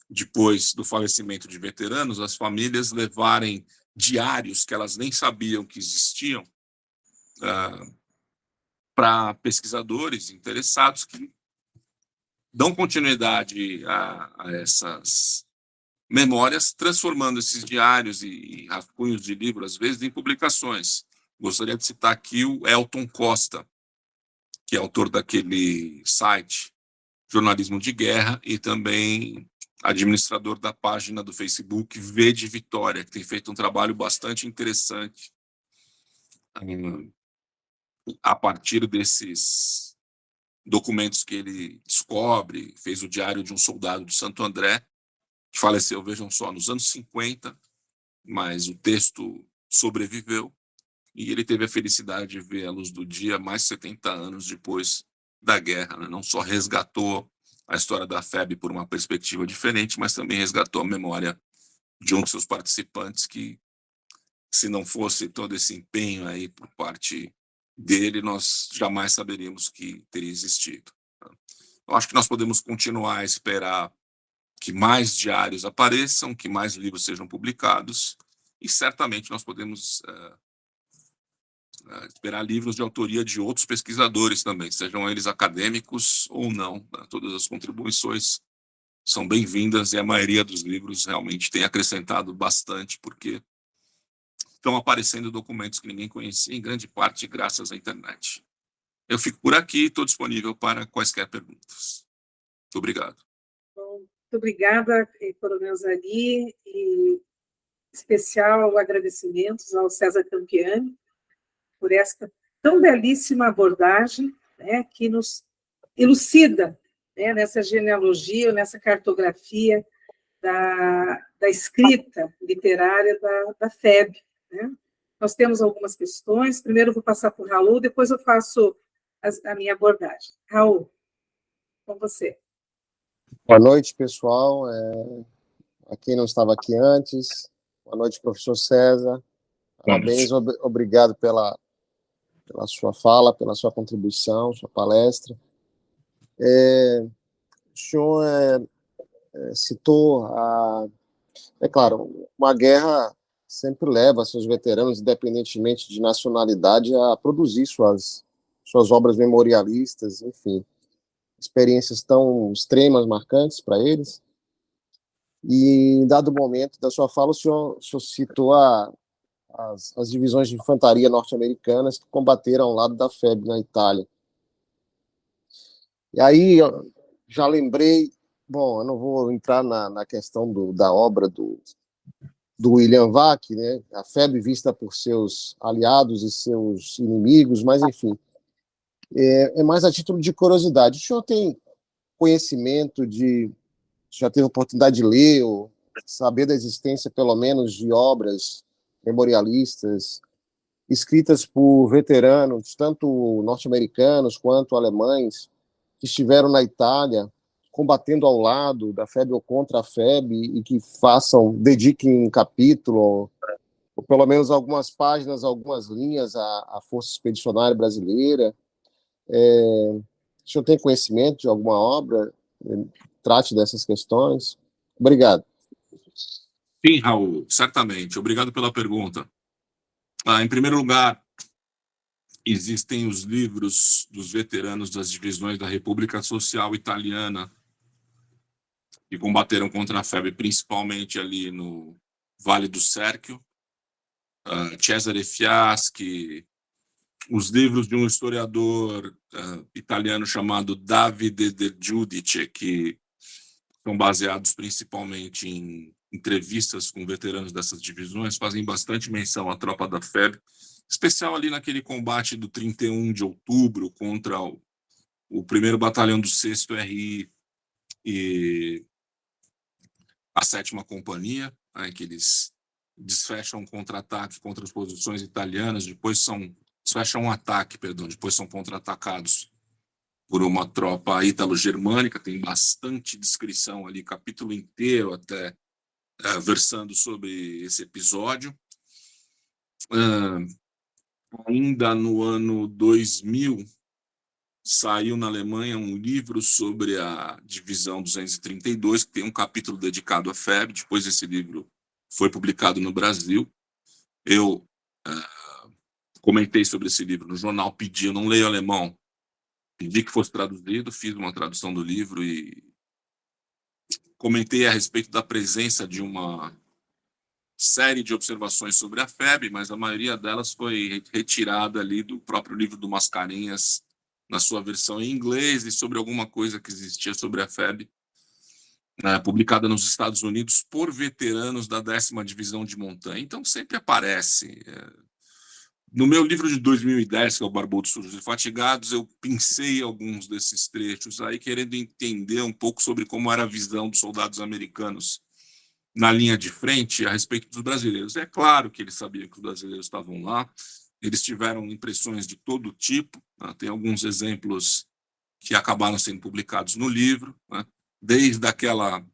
depois do falecimento de veteranos, as famílias levarem diários que elas nem sabiam que existiam para pesquisadores interessados que dão continuidade a essas memórias, transformando esses diários e rascunhos de livro, às vezes, em publicações. Gostaria de citar aqui o Elton Costa, que é autor daquele site Jornalismo de Guerra e também administrador da página do Facebook V de Vitória, que tem feito um trabalho bastante interessante a partir desses documentos que ele descobre. Fez o diário de um soldado de Santo André, que faleceu, vejam só, nos anos 50, mas o texto sobreviveu e ele teve a felicidade de ver a luz do dia mais 70 anos depois da guerra, né? Não só resgatou a história da FEB por uma perspectiva diferente, mas também resgatou a memória de um de seus participantes que, se não fosse todo esse empenho aí por parte dele, nós jamais saberíamos que teria existido. Eu acho que nós podemos continuar a esperar que mais diários apareçam, que mais livros sejam publicados, e certamente nós podemos esperar livros de autoria de outros pesquisadores também, sejam eles acadêmicos ou não, né? Todas as contribuições são bem-vindas e a maioria dos livros realmente tem acrescentado bastante, porque estão aparecendo documentos que ninguém conhecia, em grande parte graças à internet. Eu fico por aqui e estou disponível para quaisquer perguntas. Muito obrigado. Muito obrigada, Coronel Zari, e especial agradecimentos ao César Campiani por esta tão belíssima abordagem, né, que nos elucida, né, nessa genealogia, nessa cartografia da escrita literária da FEB. Né? Nós temos algumas questões. Primeiro eu vou passar para o Raul, depois eu faço a minha abordagem. Raul, com você. Boa noite, pessoal. A quem não estava aqui antes. Boa noite, professor César. Parabéns, obrigado pela sua fala, pela sua contribuição, sua palestra. O senhor citou é claro, uma guerra sempre leva seus veteranos, independentemente de nacionalidade, a produzir suas obras memorialistas, enfim, experiências tão extremas, marcantes para eles. E, em dado momento da sua fala, o senhor citou as divisões de infantaria norte-americanas que combateram ao lado da FEB na Itália. E aí, eu já lembrei, bom, eu não vou entrar na questão da obra do William Vac, né? A FEB vista por seus aliados e seus inimigos, mas, enfim, é mais a título de curiosidade. O senhor tem conhecimento já teve oportunidade de ler ou saber da existência, pelo menos, de obras memorialistas escritas por veteranos, tanto norte-americanos quanto alemães, que estiveram na Itália, combatendo ao lado da FEB ou contra a FEB, e que dediquem um capítulo, ou pelo menos algumas páginas, algumas linhas à Força Expedicionária Brasileira. O senhor tem conhecimento de alguma obra que trate dessas questões? Obrigado. Sim, Raul, certamente. Obrigado pela pergunta. Em primeiro lugar, existem os livros dos veteranos das divisões da República Social Italiana que combateram contra a FEB, principalmente ali no Vale do Sérchio. Cesare Fiaschi, os livros de um historiador italiano chamado Davide De Giudice, que são baseados principalmente em entrevistas com veteranos dessas divisões, fazem bastante menção à tropa da FEB, especial ali naquele combate do 31 de outubro contra o 1º Batalhão do 6º RI e a 7ª Companhia, né, que eles desfecham um contra-ataque contra as posições italianas, desfecham um ataque, depois são contra-atacados por uma tropa ítalo-germânica. Tem bastante descrição ali, capítulo inteiro até versando sobre esse episódio. Ainda no ano 2000, saiu na Alemanha um livro sobre a Divisão 232, que tem um capítulo dedicado à FEB. Depois esse livro foi publicado no Brasil. Eu comentei sobre esse livro no jornal, eu não leio alemão, pedi que fosse traduzido, fiz uma tradução do livro e comentei a respeito da presença de uma série de observações sobre a FEB, mas a maioria delas foi retirada ali do próprio livro do Mascarenhas, na sua versão em inglês, e sobre alguma coisa que existia sobre a FEB, publicada nos Estados Unidos por veteranos da 10ª Divisão de Montanha. Então sempre aparece. No meu livro de 2010, que é o Barbudos, Sujos e Fatigados, eu pincei alguns desses trechos aí, querendo entender um pouco sobre como era a visão dos soldados americanos na linha de frente a respeito dos brasileiros. É claro que eles sabiam que os brasileiros estavam lá, eles tiveram impressões de todo tipo, né? Tem alguns exemplos que acabaram sendo publicados no livro, né? Desde aquela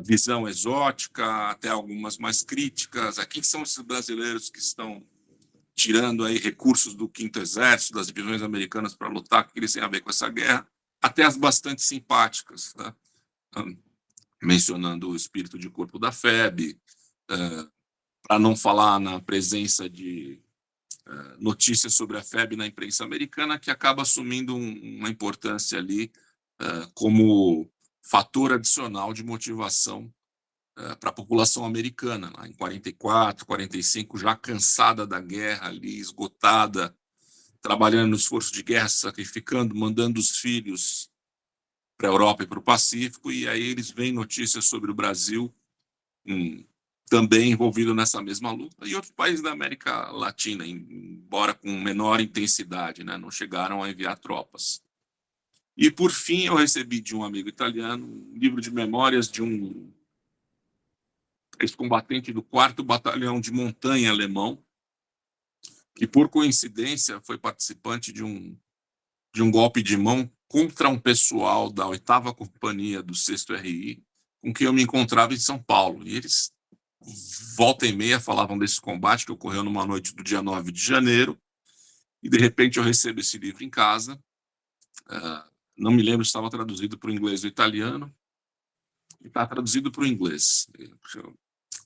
visão exótica até algumas mais críticas. Quem são esses brasileiros que estão tirando aí recursos do 5º Exército, das divisões americanas para lutar, o que eles têm a ver com essa guerra, até as bastante simpáticas, tá? Mencionando o espírito de corpo da FEB, para não falar na presença de notícias sobre a FEB na imprensa americana, que acaba assumindo uma importância ali como fator adicional de motivação para a população americana, lá em 44, 45, já cansada da guerra ali, esgotada, trabalhando no esforço de guerra, sacrificando, mandando os filhos para a Europa e para o Pacífico, e aí eles veem notícias sobre o Brasil, também envolvido nessa mesma luta, e outros países da América Latina, embora com menor intensidade, né? Não chegaram a enviar tropas. E, por fim, eu recebi de um amigo italiano um livro de memórias de um ex-combatente do 4º Batalhão de Montanha alemão, que, por coincidência, foi participante de um golpe de mão contra um pessoal da 8ª Companhia do 6º RI, com quem eu me encontrava em São Paulo. E eles, volta e meia, falavam desse combate que ocorreu numa noite do dia 9 de janeiro, e, de repente, eu recebo esse livro em casa. Não me lembro se estava traduzido para o inglês ou italiano. Está traduzido para o inglês.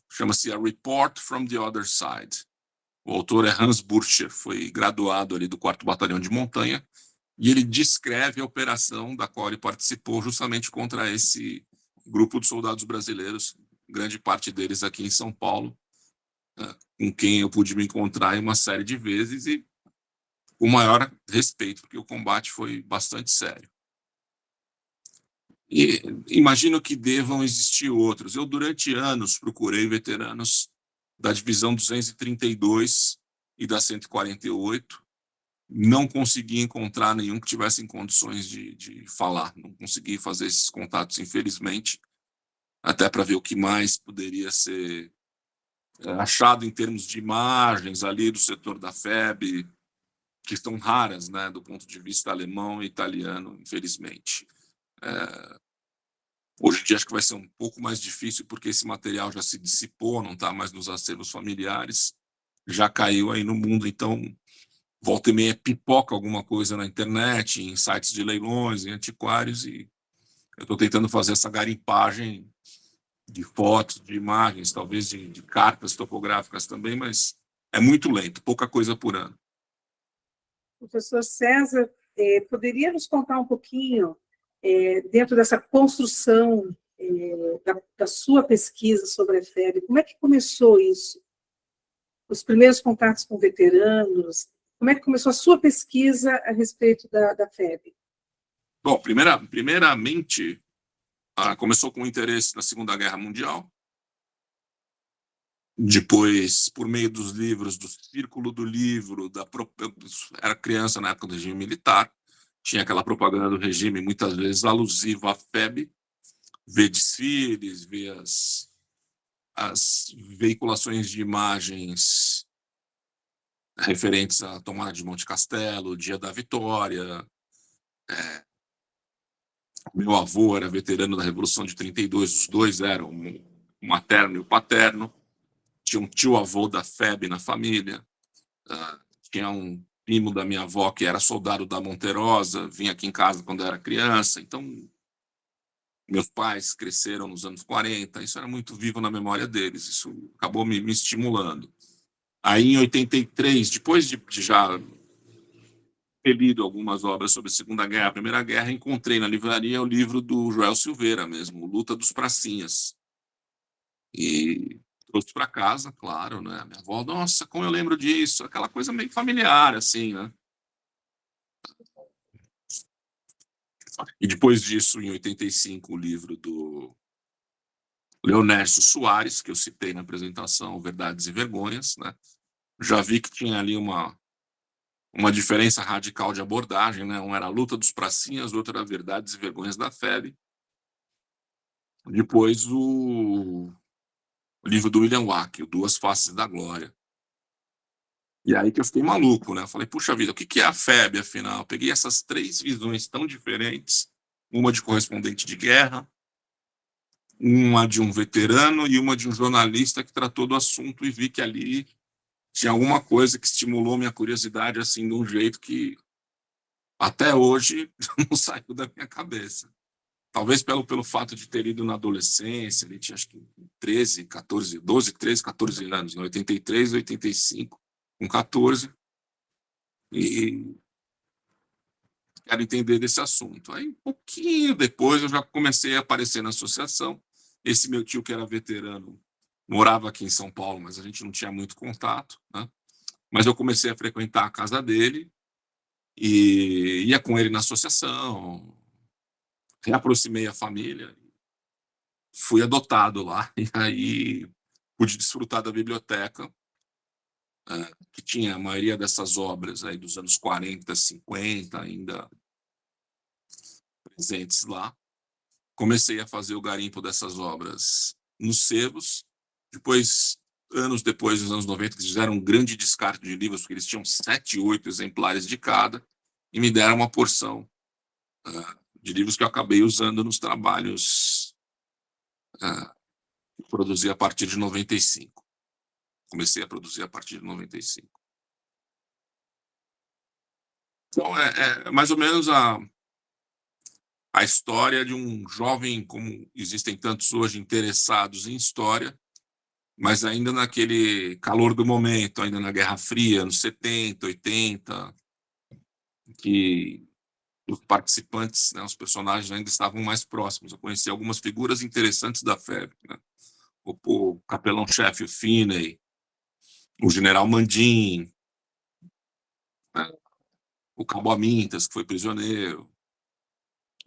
Chama-se A Report from the Other Side. O autor é Hans Burtscher, foi graduado ali do 4º Batalhão de Montanha, e ele descreve a operação da qual ele participou justamente contra esse grupo de soldados brasileiros, grande parte deles aqui em São Paulo, com quem eu pude me encontrar uma série de vezes, e com o maior respeito, porque o combate foi bastante sério. E imagino que devam existir outros. Eu, durante anos, procurei veteranos da Divisão 232 e da 148. Não consegui encontrar nenhum que tivesse em condições de falar. Não consegui fazer esses contatos, infelizmente, até para ver o que mais poderia ser achado em termos de imagens ali do setor da FEB, que estão raras, né, do ponto de vista alemão e italiano, infelizmente. Hoje em dia acho que vai ser um pouco mais difícil, porque esse material já se dissipou, não está mais nos acervos familiares, já caiu aí no mundo, então volta e meia pipoca alguma coisa na internet, em sites de leilões, em antiquários, e eu estou tentando fazer essa garimpagem de fotos, de imagens, talvez de cartas topográficas também, mas é muito lento, pouca coisa por ano. Professor César, poderia nos contar um pouquinho, dentro dessa construção da sua pesquisa sobre a FEB, como é que começou isso? Os primeiros contatos com veteranos, como é que começou a sua pesquisa a respeito da FEB? Bom, primeiramente, começou com o interesse na Segunda Guerra Mundial. Depois, por meio dos livros, do Círculo do Livro, era criança na época do regime militar, tinha aquela propaganda do regime, muitas vezes alusiva à FEB, ver desfiles, ver as veiculações de imagens referentes à tomada de Monte Castelo, Dia da Vitória. Meu avô era veterano da Revolução de 32, os dois eram o materno e o paterno. Tinha um tio-avô da FEB na família. Tinha um primo da minha avó que era soldado da Monterosa, vinha aqui em casa quando eu era criança. Então, meus pais cresceram nos anos 40, isso era muito vivo na memória deles, isso acabou me estimulando. Aí, em 83, depois de já ter lido algumas obras sobre a Segunda Guerra, a Primeira Guerra, encontrei na livraria o livro do Joel Silveira mesmo, Luta dos Pracinhas. E trouxe para casa, claro, né? Minha avó, nossa, como eu lembro disso, aquela coisa meio familiar, assim, né? E depois disso, em 85, o livro do Leonércio Soares, que eu citei na apresentação, Verdades e Vergonhas, né? Já vi que tinha ali uma diferença radical de abordagem, né? Um era a luta dos pracinhas, o outro era Verdades e Vergonhas da FEB. Depois o livro do William Wack, Duas Faces da Glória. E aí que eu fiquei maluco, né? Eu falei, puxa vida, o que é a FEB, afinal? Eu peguei essas três visões tão diferentes, uma de correspondente de guerra, uma de um veterano e uma de um jornalista que tratou do assunto, e vi que ali tinha alguma coisa que estimulou minha curiosidade, assim, de um jeito que até hoje não saiu da minha cabeça. Talvez pelo fato de ter ido na adolescência, ele tinha acho que 13, 14, 12, 13, 14 anos, em 83, 85, com 14, e quero entender desse assunto. Aí, um pouquinho depois, eu já comecei a aparecer na associação. Esse meu tio, que era veterano, morava aqui em São Paulo, mas a gente não tinha muito contato, né? Mas eu comecei a frequentar a casa dele e ia com ele na associação, reaproximei a família, fui adotado lá, e aí pude desfrutar da biblioteca, que tinha a maioria dessas obras aí dos anos 40, 50 ainda presentes lá. Comecei a fazer o garimpo dessas obras nos sebos. Depois, anos depois, nos anos 90, eles fizeram um grande descarte de livros, porque eles tinham 7, 8 exemplares de cada, e me deram uma porção de livros que eu acabei usando nos trabalhos que produzi a partir de 95. Comecei a produzir a partir de 95. Então, é mais ou menos a história de um jovem, como existem tantos hoje interessados em história, mas ainda naquele calor do momento, ainda na Guerra Fria, nos 70, 80, que os participantes, né, os personagens ainda estavam mais próximos. Eu conheci algumas figuras interessantes da FEB, né? O capelão-chefe, o Finney, o general Mandim, né? O Cabo Amintas, que foi prisioneiro.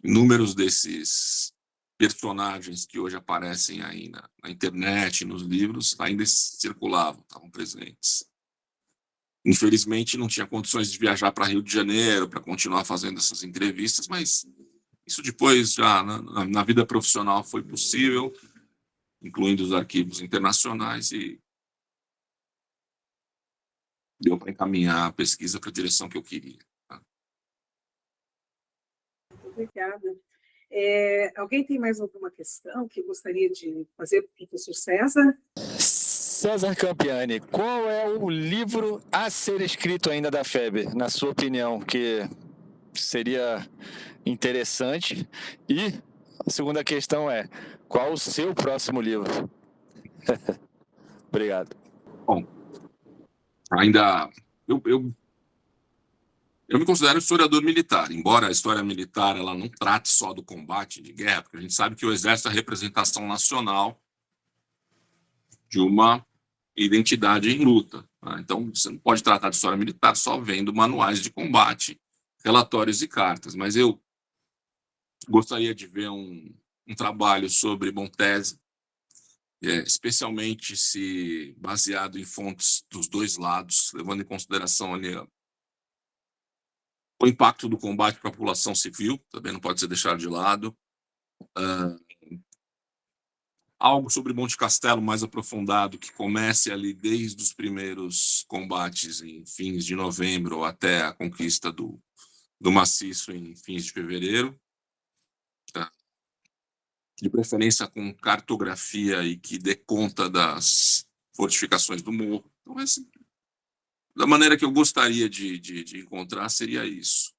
Inúmeros desses personagens que hoje aparecem aí na internet, nos livros, ainda circulavam, estavam presentes. Infelizmente, não tinha condições de viajar para Rio de Janeiro para continuar fazendo essas entrevistas, mas isso depois, já na vida profissional, foi possível, incluindo os arquivos internacionais, e deu para encaminhar a pesquisa para a direção que eu queria. Obrigada. Alguém tem mais alguma questão que gostaria de fazer para o professor César? César Campiani, qual é o livro a ser escrito ainda da FEB, na sua opinião, que seria interessante? E a segunda questão é, qual o seu próximo livro? Obrigado. Bom, ainda... Eu me considero historiador militar, embora a história militar ela não trate só do combate de guerra, porque a gente sabe que o Exército é a representação nacional de uma identidade em luta. Tá? Então, você não pode tratar de história militar só vendo manuais de combate, relatórios e cartas, mas eu gostaria de ver um trabalho sobre Montese, especialmente se baseado em fontes dos dois lados, levando em consideração ali o impacto do combate para a população civil, também não pode ser deixado de lado. Algo sobre Monte Castelo mais aprofundado, que comece ali desde os primeiros combates em fins de novembro até a conquista do maciço em fins de fevereiro. De preferência com cartografia e que dê conta das fortificações do morro. Então, da maneira que eu gostaria de encontrar, seria isso.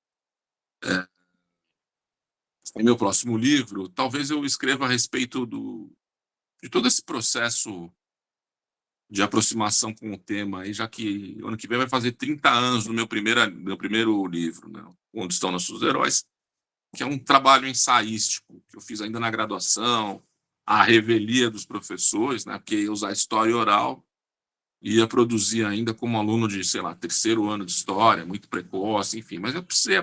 Em meu próximo livro, talvez eu escreva a respeito de todo esse processo de aproximação com o tema, já que ano que vem vai fazer 30 anos do meu primeiro livro, né, Onde Estão Nossos Heróis, que é um trabalho ensaístico que eu fiz ainda na graduação, à revelia dos professores, né, porque ia usar história oral, ia produzir ainda como aluno de, sei lá, 3º ano de história, muito precoce, enfim, mas eu precisei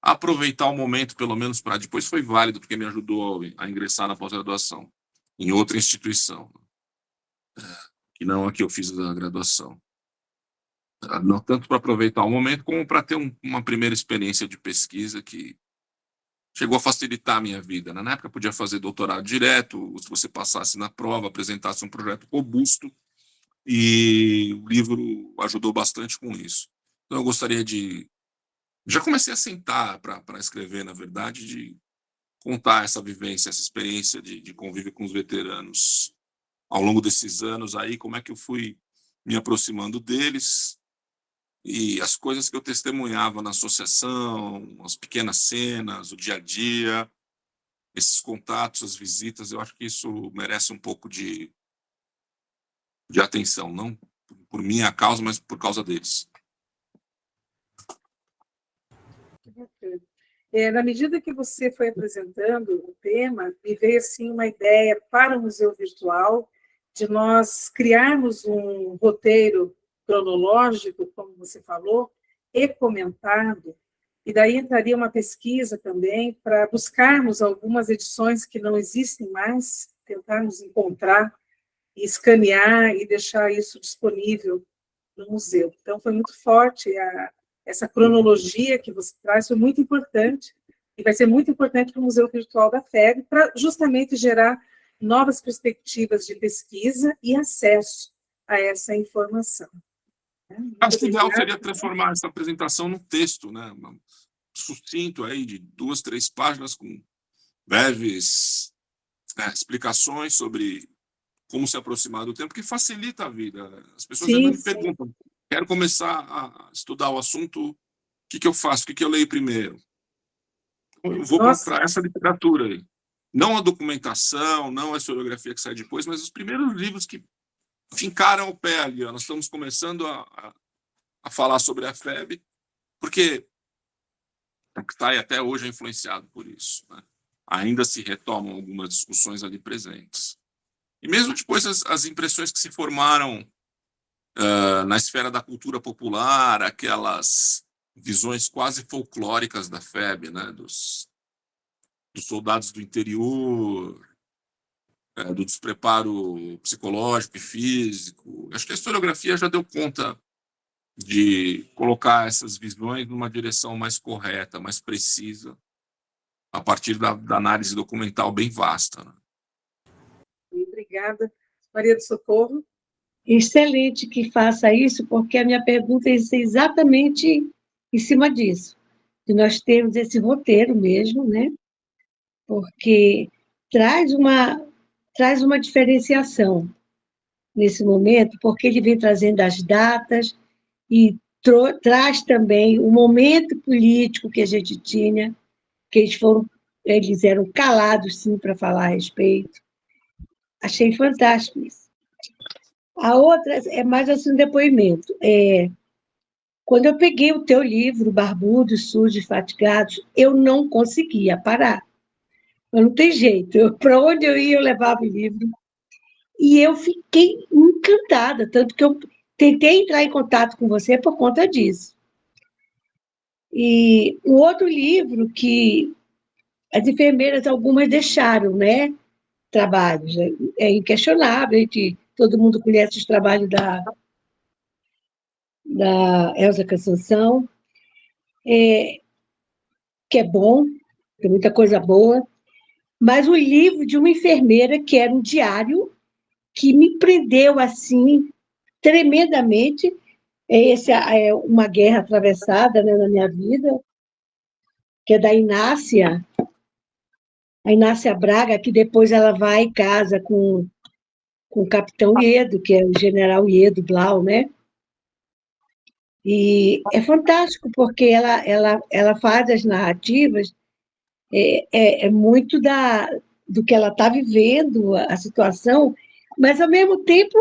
aproveitar o momento, pelo menos para depois foi válido, porque me ajudou a ingressar na pós-graduação, em outra instituição, que não a que eu fiz a graduação. Não tanto para aproveitar o momento, como para ter uma primeira experiência de pesquisa que chegou a facilitar a minha vida. Na época, podia fazer doutorado direto, se você passasse na prova, apresentasse um projeto robusto, e o livro ajudou bastante com isso. Então, eu gostaria de... Já comecei a sentar para escrever, na verdade, de contar essa vivência, essa experiência de convívio com os veteranos ao longo desses anos aí, como é que eu fui me aproximando deles e as coisas que eu testemunhava na associação, as pequenas cenas, o dia a dia, esses contatos, as visitas. Eu acho que isso merece um pouco de atenção, não por minha causa, mas por causa deles. Na medida que você foi apresentando o tema, me veio assim uma ideia para o Museu Virtual de nós criarmos um roteiro cronológico, como você falou, e comentado, e daí entraria uma pesquisa também para buscarmos algumas edições que não existem mais, tentarmos encontrar escanear e deixar isso disponível no museu. Então, foi muito forte essa cronologia que você traz, foi muito importante, e vai ser muito importante para o Museu Virtual da FEB, para justamente gerar novas perspectivas de pesquisa e acesso a essa informação. Acho que o ideal seria transformar essa apresentação num texto, né? Sucinto aí de 2, 3 páginas com breves explicações sobre como se aproximar do tempo, que facilita a vida. As pessoas Sim, me perguntam, quero começar a estudar o assunto, o que eu faço, o que eu leio primeiro? Eu vou para essa literatura aí. Não a documentação, não a historiografia que sai depois, mas os primeiros livros que fincaram o pé ali. Nós estamos começando a falar sobre a FEB, porque a CTAI até hoje é influenciado por isso, né? Ainda se retomam algumas discussões ali presentes. E mesmo depois as impressões que se formaram na esfera da cultura popular, aquelas visões quase folclóricas da FEB, né? Dos soldados do interior, do despreparo psicológico e físico. Acho que a historiografia já deu conta de colocar essas visões numa direção mais correta, mais precisa, a partir da análise documental bem vasta, né? Obrigada. Maria do Socorro? Excelente que faça isso, porque a minha pergunta é exatamente em cima disso. E nós temos esse roteiro mesmo, né? Porque traz uma diferenciação nesse momento, porque ele vem trazendo as datas e traz também o momento político que a gente tinha, que eles eram calados, sim, para falar a respeito. Achei fantástico isso. A outra é mais assim um depoimento. Quando eu peguei o teu livro, Barbudos, Sujos, Fatigados, eu não conseguia parar. Eu não tem jeito. Para onde eu ia, eu levava o livro. E eu fiquei encantada, tanto que eu tentei entrar em contato com você por conta disso. E um outro livro que as enfermeiras, algumas deixaram, né? Trabalhos. É inquestionável, todo mundo conhece os trabalhos da Elza Cansanção, que é bom, tem muita coisa boa, mas o livro de uma enfermeira, que era um diário, que me prendeu, assim, tremendamente, é Uma Guerra Atravessada, né, na minha vida, que é da Inácia, a Inácia Braga, que depois ela vai e casa com o capitão Iedo, que é o general Iedo Blau, né? E é fantástico, porque ela faz as narrativas, muito do que ela está vivendo, a situação, mas, ao mesmo tempo,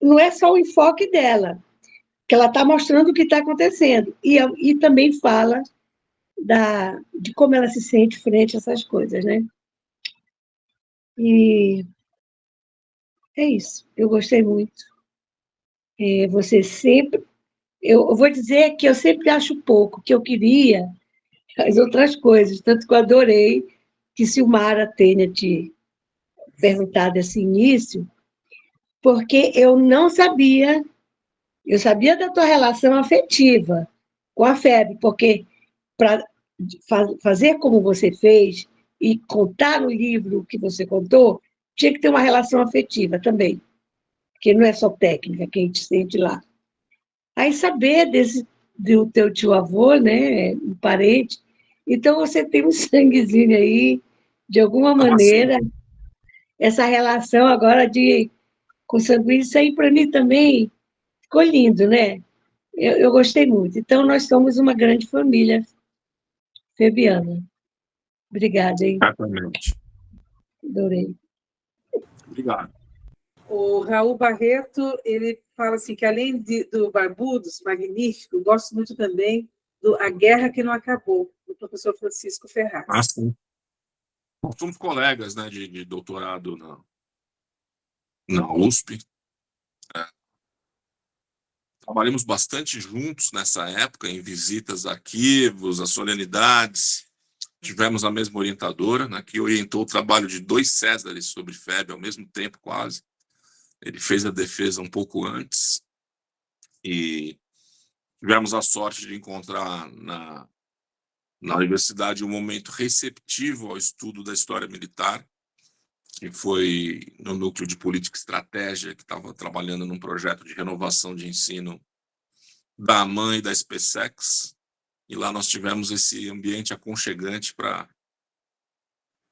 não é só o enfoque dela, que ela está mostrando o que está acontecendo, e também fala de como ela se sente frente a essas coisas, né? E é isso, eu gostei muito. Você sempre... Eu vou dizer que eu sempre acho pouco, que eu queria as outras coisas, tanto que eu adorei que Silmara tenha te perguntado esse início, porque eu não sabia, eu sabia da tua relação afetiva com a FEB, porque para fazer como você fez e contar no livro o que você contou, tinha que ter uma relação afetiva também, porque não é só técnica que a gente sente lá. Aí saber do teu tio-avô, né, um parente, então você tem um sanguezinho aí, de alguma maneira, essa relação agora com sanguíneo, isso aí para mim também ficou lindo, né? Eu gostei muito. Então, nós somos uma grande família febiana. Obrigada, hein? Exatamente. Adorei. Obrigado. O Raul Barreto, ele fala assim, que além do Barbudos, magnífico, gosto muito também do A Guerra que Não Acabou, do professor Francisco Ferraz. Sim. Nós somos colegas, né, de doutorado na USP. Trabalhamos bastante juntos nessa época, em visitas a arquivos, a solenidades. Tivemos a mesma orientadora, né, que orientou o trabalho de 2 Césares sobre FEB ao mesmo tempo, quase. Ele fez a defesa um pouco antes e tivemos a sorte de encontrar na universidade um momento receptivo ao estudo da história militar, que foi no núcleo de política e estratégia, que estava trabalhando num projeto de renovação de ensino da AMAN e da SpaceX, e lá nós tivemos esse ambiente aconchegante para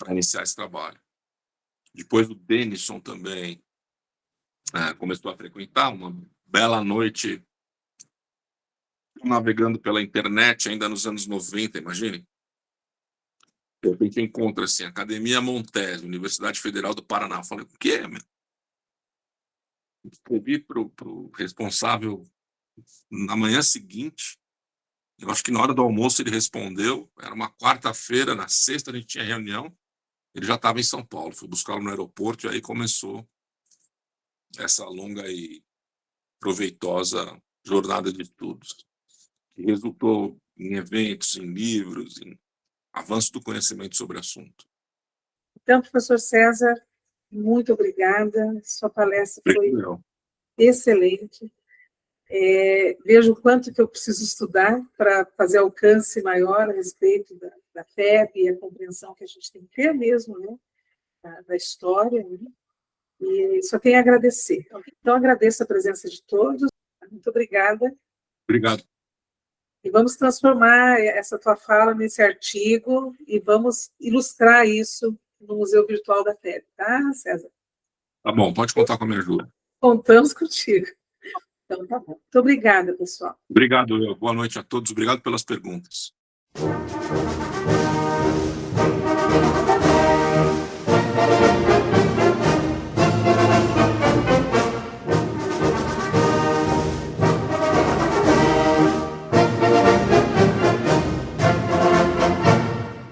iniciar esse trabalho. Depois o Denison também começou a frequentar, uma bela noite navegando pela internet, ainda nos anos 90, imagine. De repente encontra assim, Academia Montese, Universidade Federal do Paraná. Eu falei, o quê, meu? Escrevi para o responsável na manhã seguinte. Eu acho que na hora do almoço ele respondeu. Era uma quarta-feira, na sexta a gente tinha reunião. Ele já estava em São Paulo. Fui buscá-lo no aeroporto e aí começou essa longa e proveitosa jornada de estudos, que resultou em eventos, em livros, em avanço do conhecimento sobre o assunto. Então, professor César, muito obrigada. Sua palestra foi excelente. Vejo o quanto que eu preciso estudar para fazer alcance maior a respeito da FEB e a compreensão que a gente tem que ter mesmo, né, da história, né? E só tenho a agradecer. Então, agradeço a presença de todos. Muito obrigada. Obrigado. E vamos transformar essa tua fala nesse artigo e vamos ilustrar isso no Museu Virtual da FEB, tá, César? Tá bom, pode contar com a minha ajuda. Contamos contigo. Então, tá bom. Muito obrigada, pessoal. Obrigado, boa noite a todos. Obrigado pelas perguntas.